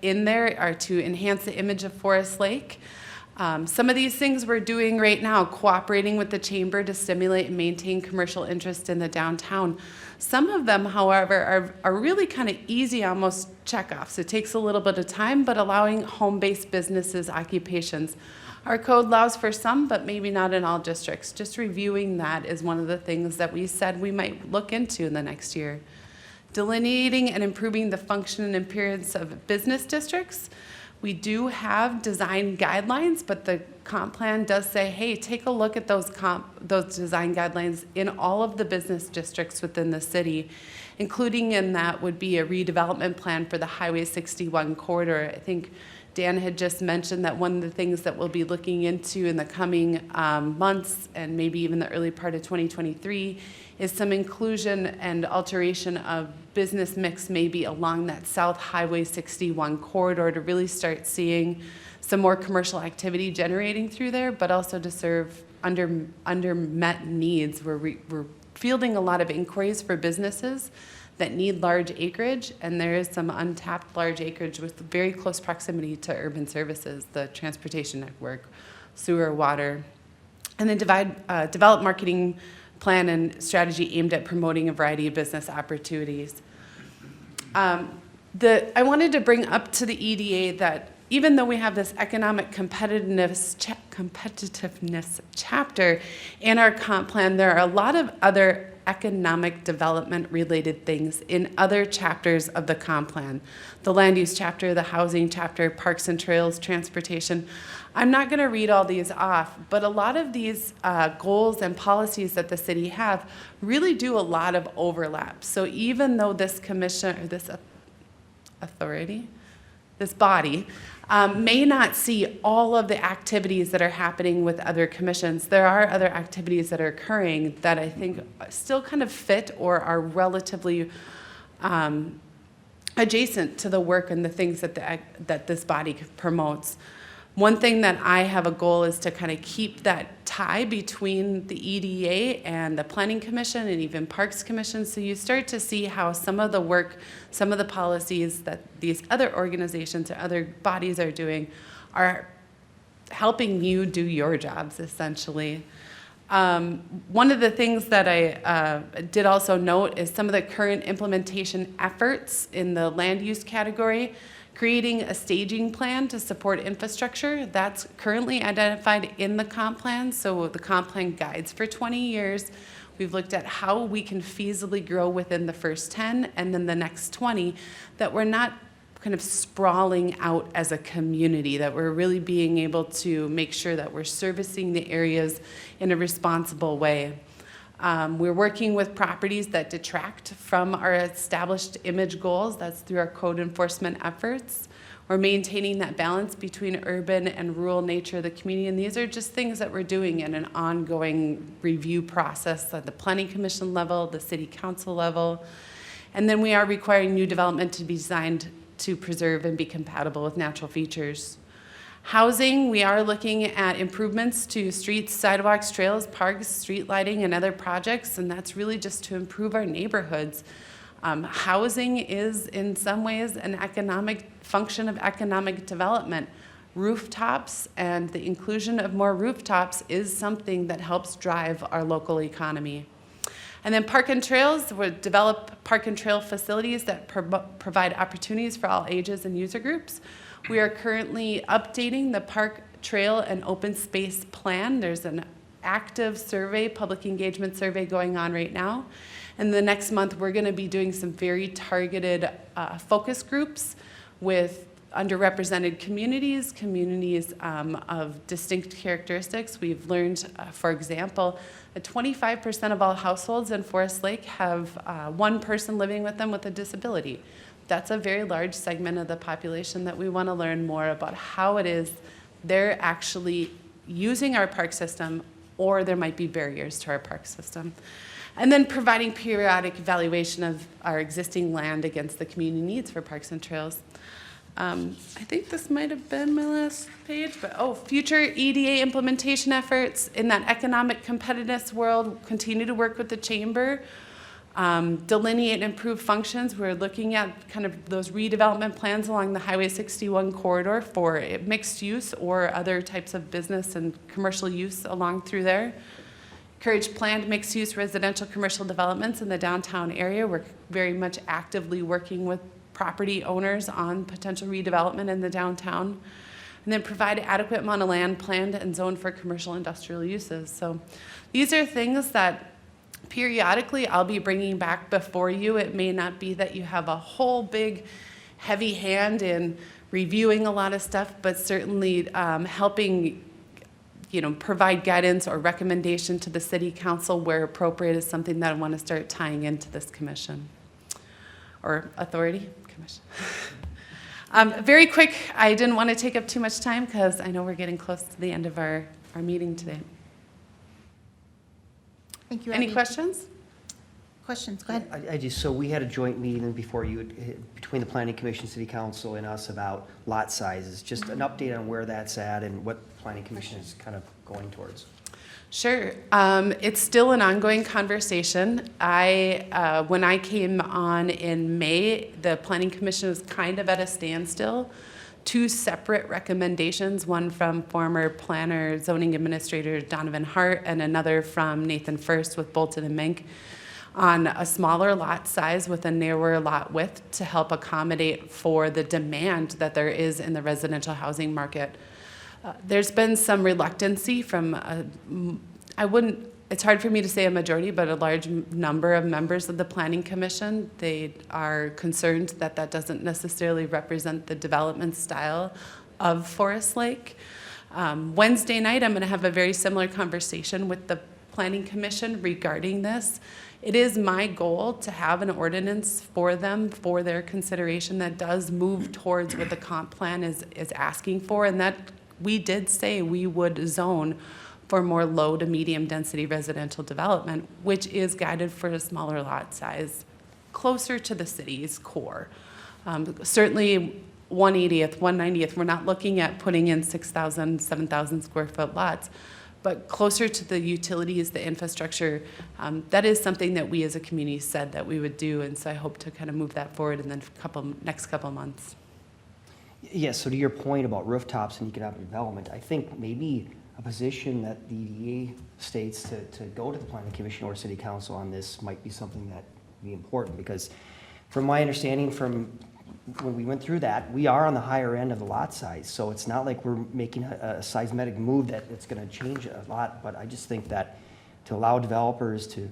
in there are to enhance the image of Forest Lake. Some of these things we're doing right now, cooperating with the chamber to stimulate and maintain commercial interest in the downtown. Some of them, however, are really kind of easy, almost check-offs. It takes a little bit of time, but allowing home-based businesses, occupations. Our code allows for some, but maybe not in all districts. Just reviewing that is one of the things that we said we might look into in the next year. Delineating and improving the function and appearance of business districts. We do have design guidelines, but the comp plan does say, hey, take a look at those design guidelines in all of the business districts within the city. Including in that would be a redevelopment plan for the Highway 61 corridor. I think Dan had just mentioned that one of the things that we'll be looking into in the coming months and maybe even the early part of 2023 is some inclusion and alteration of business mix maybe along that South Highway 61 corridor to really start seeing some more commercial activity generating through there, but also to serve undermet needs. We're fielding a lot of inquiries for businesses that need large acreage, and there is some untapped large acreage with very close proximity to urban services, the transportation network, sewer, water, and then develop marketing plan and strategy aimed at promoting a variety of business opportunities. I wanted to bring up to the EDA that even though we have this economic competitiveness chapter in our comp plan, there are a lot of other economic development related things in other chapters of the comp plan. The land use chapter, the housing chapter, parks and trails, transportation. I'm not going to read all these off, but a lot of these goals and policies that the city have really do a lot of overlap. So even though this commission, or this authority, this body, may not see all of the activities that are happening with other commissions, there are other activities that are occurring that I think still kind of fit or are relatively adjacent to the work and the things that this body promotes. One thing that I have a goal is to kind of keep that tie between the EDA and the Planning Commission and even Parks Commission. So you start to see how some of the work, some of the policies that these other organizations or other bodies are doing are helping you do your jobs, essentially. One of the things that I did also note is some of the current implementation efforts in the land use category. Creating a staging plan to support infrastructure, that's currently identified in the comp plan. So the comp plan guides for 20 years. We've looked at how we can feasibly grow within the first 10 and then the next 20, that we're not kind of sprawling out as a community, that we're really being able to make sure that we're servicing the areas in a responsible way. We're working with properties that detract from our established image goals. That's through our code enforcement efforts. We're maintaining that balance between urban and rural nature of the community. And these are just things that we're doing in an ongoing review process at the Planning Commission level, the City Council level. And then we are requiring new development to be designed to preserve and be compatible with natural features. Housing, we are looking at improvements to streets, sidewalks, trails, parks, street lighting, and other projects, and that's really just to improve our neighborhoods. Housing is, in some ways, an economic function of economic development. Rooftops and the inclusion of more rooftops is something that helps drive our local economy. And then park and trails, we develop park and trail facilities that provide opportunities for all ages and user groups. We are currently updating the park, trail, and open space plan. There's an active survey, public engagement survey going on right now. And the next month, we're going to be doing some very targeted focus groups with underrepresented communities, of distinct characteristics. We've learned, for example, that 25% of all households in Forest Lake have one person living with them with a disability. That's a very large segment of the population that we want to learn more about how it is they're actually using our park system, or there might be barriers to our park system. And then providing periodic evaluation of our existing land against the community needs for parks and trails. I think this might have been my last page, but future EDA implementation efforts in that economic competitiveness world, continue to work with the chamber. Delineate and improve functions. We're looking at kind of those redevelopment plans along the Highway 61 corridor for mixed use or other types of business and commercial use along through there. Encourage planned mixed use residential commercial developments in the downtown area. We're very much actively working with property owners on potential redevelopment in the downtown. And then provide adequate amount of land planned and zoned for commercial industrial uses. So these are things that periodically I'll be bringing back before you. It may not be that you have a whole big heavy hand in reviewing a lot of stuff, but certainly helping provide guidance or recommendation to the City Council where appropriate is something that I want to start tying into this commission or authority commission. Very quick, I didn't want to take up too much time because I know we're getting close to the end of our meeting today. Thank you, Any Abby. questions? Questions, go ahead. So we had a joint meeting before between the Planning Commission, City Council, and us about lot sizes. Just an update on where that's at and what the Planning Commission is kind of going towards. Sure. It's still an ongoing conversation. When I came on in May, the Planning Commission was kind of at a standstill. Two separate recommendations, one from former planner, zoning administrator Donovan Hart, and another from Nathan First with Bolton and Mink, on a smaller lot size with a narrower lot width to help accommodate for the demand that there is in the residential housing market. There's been some reluctancy from, I wouldn't it's hard for me to say a majority, but a large number of members of the Planning Commission, they are concerned that that doesn't necessarily represent the development style of Forest Lake. Wednesday night, I'm going to have a very similar conversation with the Planning Commission regarding this. It is my goal to have an ordinance for them for their consideration that does move towards what the comp plan is asking for, and that we did say we would zone for more low to medium density residential development, which is guided for a smaller lot size, closer to the city's core. Certainly 180th, 190th, we're not looking at putting in 6,000, 7,000 square foot lots, but closer to the utilities, the infrastructure, that is something that we as a community said that we would do, and so I hope to kind of move that forward in the next couple months. Yes, so to your point about rooftops and economic development, I think maybe a position that the EDA states to go to the Planning Commission or City Council on this might be something that would be important, because from my understanding from when we went through that, we are on the higher end of the lot size, so it's not like we're making a seismic move that it's going to change a lot, but I just think that to allow developers to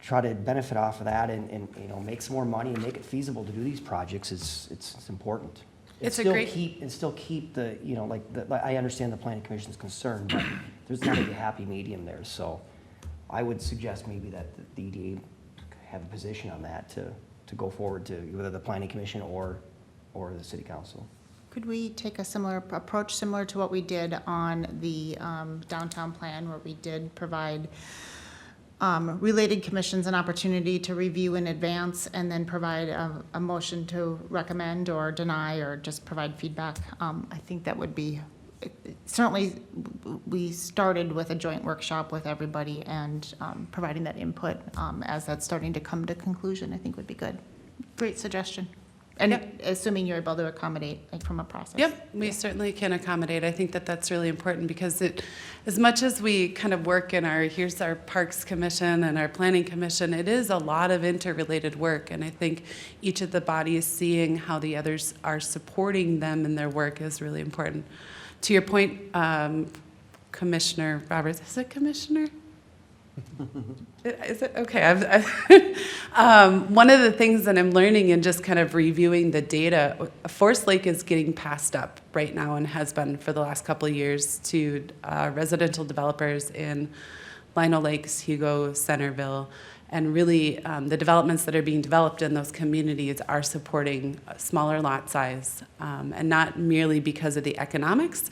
try to benefit off of that and you know, make some more money and make it feasible to do these projects it's important. It's a great- Still keep the, you know, like, I understand the Planning Commission's concern, but there's got to be a happy medium there. So I would suggest maybe that the EDA have a position on that to go forward to either the Planning Commission or the City Council. Could we take a similar approach, similar to what we did on the downtown plan, where we did provide related commissions an opportunity to review in advance and then provide a motion to recommend or deny or just provide feedback? I think that would be, certainly we started with a joint workshop with everybody, and providing that input as that's starting to come to conclusion, I think would be good. Great suggestion. And assuming you're able to accommodate, like, from a process. Yep, we certainly can accommodate. I think that that's really important, because as much as we kind of work in here's our Parks Commission and our Planning Commission, it is a lot of interrelated work, and I think each of the bodies seeing how the others are supporting them in their work is really important. To your point, Commissioner Roberts, is it Commissioner? Is it? Okay. One of the things that I'm learning and just kind of reviewing the data, Forest Lake is getting passed up right now and has been for the last couple of years to residential developers in Lino Lakes, Hugo, Centerville, and really the developments that are being developed in those communities are supporting a smaller lot size, and not merely because of the economics.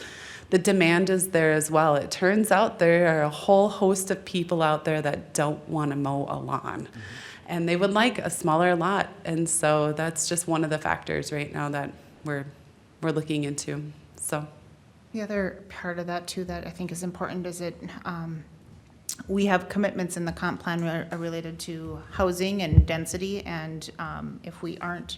The demand is there as well. It turns out there are a whole host of people out there that don't want to mow a lawn, and they would like a smaller lot. And so that's just one of the factors right now that we're looking into. So The other part of that too that I think is important is we have commitments in the comp plan are related to housing and density, and if we aren't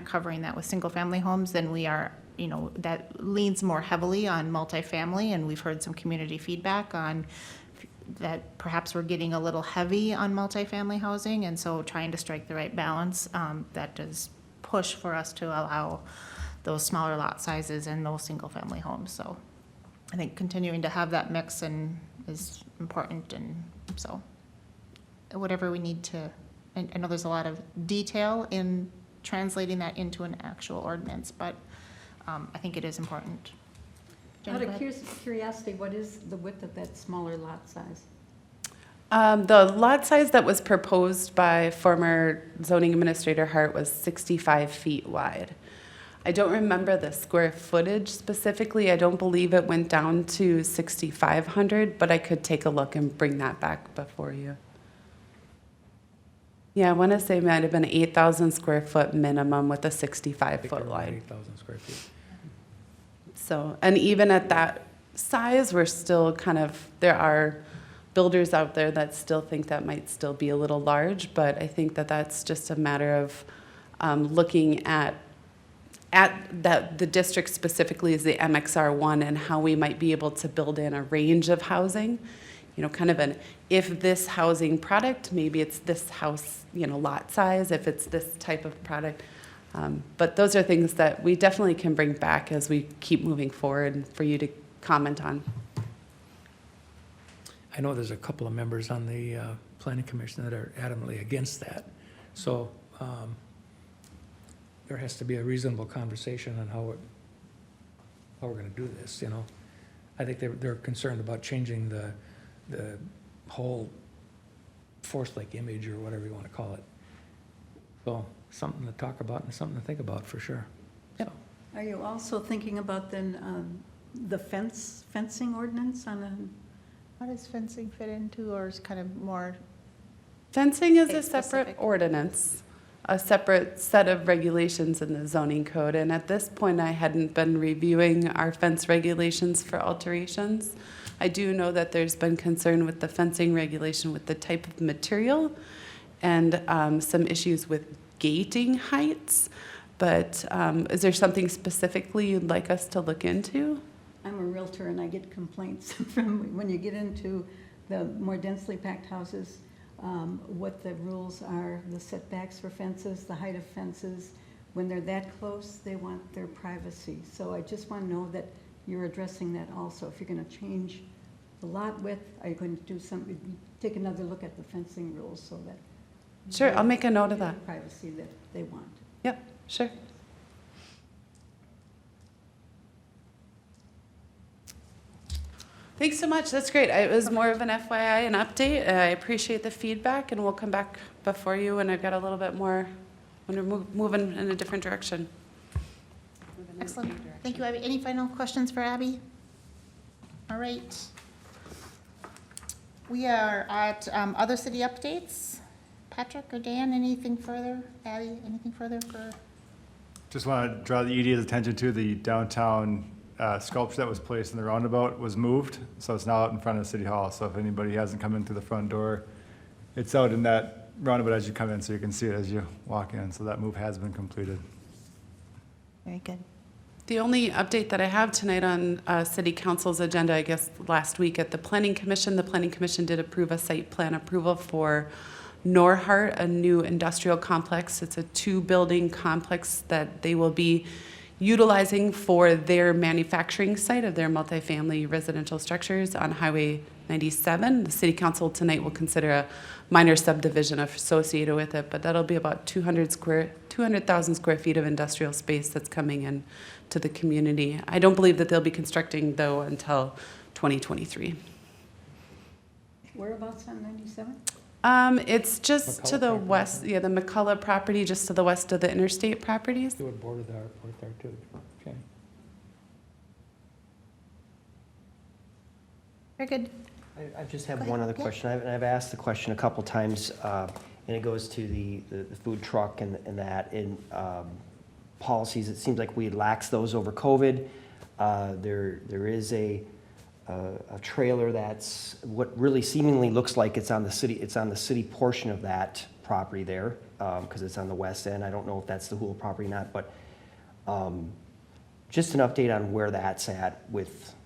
covering that with single-family homes, then we are, you know, that leans more heavily on multifamily, and we've heard some community feedback on that perhaps we're getting a little heavy on multifamily housing, and so trying to strike the right balance, that does push for us to allow those smaller lot sizes and those single-family homes. So I think continuing to have that mix is important, and so whatever we need to, I know there's a lot of detail in translating that into an actual ordinance, but I think it is important. Out of curiosity, what is the width of that smaller lot size? The lot size that was proposed by former zoning administrator Hart was 65 feet wide. I don't remember the square footage specifically. I don't believe it went down to 6,500, but I could take a look and bring that back before you. Yeah, I want to say it might have been 8,000 square foot minimum with a 65-foot wide. 8,000 square feet. So, and even at that size, we're still there are builders out there that still think that might still be a little large, but I think that that's just a matter of looking at that the district specifically is the MXR1 and how we might be able to build in a range of housing, you know, kind of if this housing product, maybe it's this house, you know, lot size, if it's this type of product. But those are things that we definitely can bring back as we keep moving forward for you to comment on. I know there's a couple of members on the planning commission that are adamantly against that. So there has to be a reasonable conversation on how we're gonna do this, you know? I think they're concerned about changing the whole Forest Lake image or whatever you wanna call it. So something to talk about and something to think about for sure. So, Are you also thinking about then the fencing ordinance on a, How does fencing fit into, or is kind of more, Fencing is a State separate specific. ordinance, a separate set of regulations in the zoning code. And at this point, I hadn't been reviewing our fence regulations for alterations. I do know that there's been concern with the fencing regulation with the type of material and some issues with gating heights. But is there something specifically you'd like us to look into? I'm a realtor and I get complaints from, when you get into the more densely packed houses, what the rules are, the setbacks for fences, the height of fences. When they're that close, they want their privacy. So I just want to know that you're addressing that also. If you're going to change the lot width, are you going to do something, take another look at the fencing rules so that. Sure, I'll make a note of they that. get the privacy that they want. Yep, sure. Thanks so much. That's great. It was more of an FYI, an update. I appreciate the feedback, and we'll come back before you when I've got a little bit more, when we're moving in a different direction. excellent. Thank you, Abby. Any final questions for Abby? All right. We are at other city updates. Patrick or Dan, anything further? Abby, anything further for? Just want to draw the EDA's attention to the downtown sculpture that was placed in the roundabout was moved, so it's now out in front of City Hall. So if anybody hasn't come in through the front door, it's out in that roundabout as you come in, so you can see it as you walk in. So that move has been completed. Very good. The only update that I have tonight on City Council's agenda, I guess last week at the Planning Commission did approve a site plan approval for Norhart, a new industrial complex. It's a 2-building complex that they will be utilizing for their manufacturing site of their multifamily residential structures on Highway 97. The City Council tonight will consider a minor subdivision associated with it, but that'll be about 200,000 square feet of industrial space that's coming in to the community. I don't believe that they'll be constructing, though, until 2023. Whereabouts on 97? It's just to McCullough the property, west, yeah, the McCullough property, just to the west of the interstate properties. it would border the airport there too. Okay. Very good. I just have Go one ahead. other Yeah. question. I've asked the question a couple times, and it goes to the food truck and that, and policies. It seems like we had laxed those over COVID. There is a trailer that's what really seemingly looks like it's on the city portion of that property there, because it's on the west end. I don't know if that's the Hool property or not, but just an update on where that's at with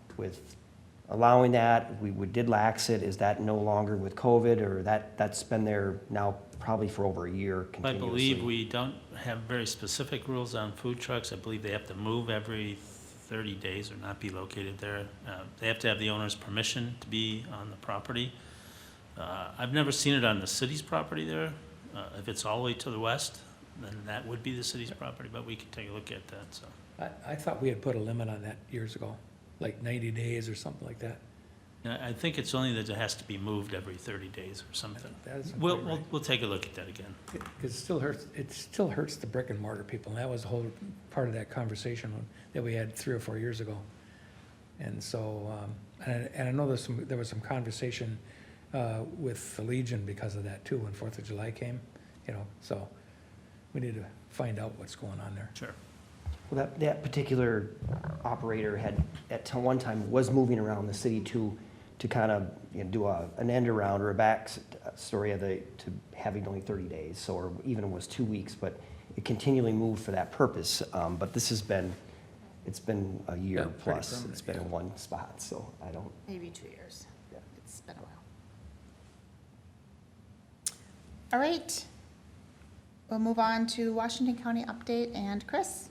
allowing that. We did lax it. Is that no longer with COVID, or that's been there now probably for over a year I continuously? believe we don't have very specific rules on food trucks. I believe they have to move every 30 days or not be located there. They have to have the owner's permission to be on the property. I've never seen it on the city's property there. If it's all the way to the west, then that would be the city's property, but we can take a look at that, so. I thought we had put a limit on that years ago, like 90 days or something like that. I think it's only that it has to be moved every 30 days or something. That isn't We'll, quite we'll, right. we'll take a look at that again. Because it still hurts the brick and mortar people, and that was the whole part of that conversation that we had 3 or 4 years ago. And so, and I know there was some conversation with the Legion because of that too, when 4th of July came, so we need to find out what's going on there. Sure. Well, that particular operator had, at one time, was moving around the city to kind of do an end around or a back story of to having only 30 days, so, or even it was 2 weeks, but it continually moved for that purpose. But this has been, it's been a year Yeah, pretty plus. permanent, It's been in one spot, so I don't. Maybe 2 years. Yeah. It's been a while. All right. We'll move on to Washington County update, and Chris?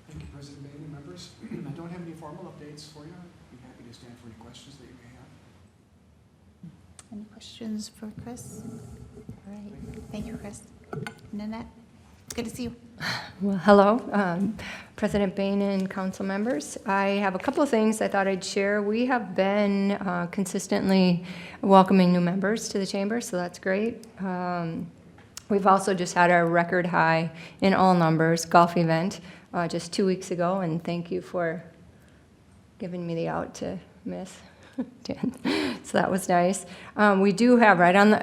Thank you, President Bailey, members. I don't have any formal updates for you. I'd be happy to stand for any questions that you may have. Any questions for Chris? All right, thank you, Chris. Nanette, good to see you. Well, hello, President Bain and council members. I have a couple of things I thought I'd share. We have been consistently welcoming new members to the chamber, so that's great. We've also just had our record high in all numbers golf event just 2 weeks ago, and thank you for giving me the out to miss. So that was nice. We do have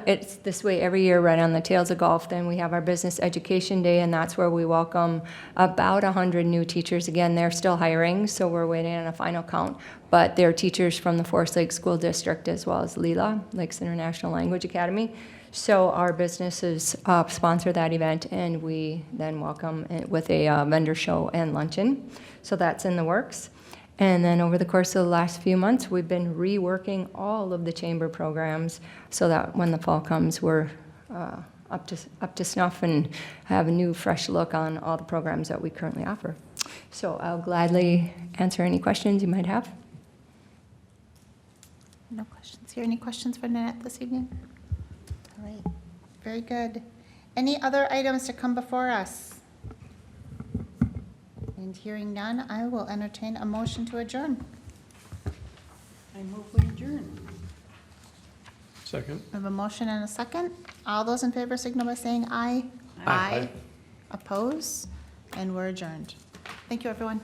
it's this way every year, right on the tails of golf, then we have our Business Education Day, and that's where we welcome about 100 new teachers. Again, they're still hiring, so we're waiting on a final count, but they're teachers from the Forest Lake School District as well as LILA, Lakes International Language Academy. So our businesses sponsor that event, and we then welcome it with a vendor show and luncheon. So that's in the works. And then over the course of the last few months, we've been reworking all of the chamber programs so that when the fall comes, we're up to snuff and have a new, fresh look on all the programs that we currently offer. So I'll gladly answer any questions you might have. No questions here. Any questions for Nanette this evening? All right, very good. Any other items to come before us? And hearing none, I will entertain a motion to adjourn. I move we adjourn. Second? We have a motion and a second. All those in favor signal by saying aye. Aye. Oppose? And we're adjourned. Thank you, everyone.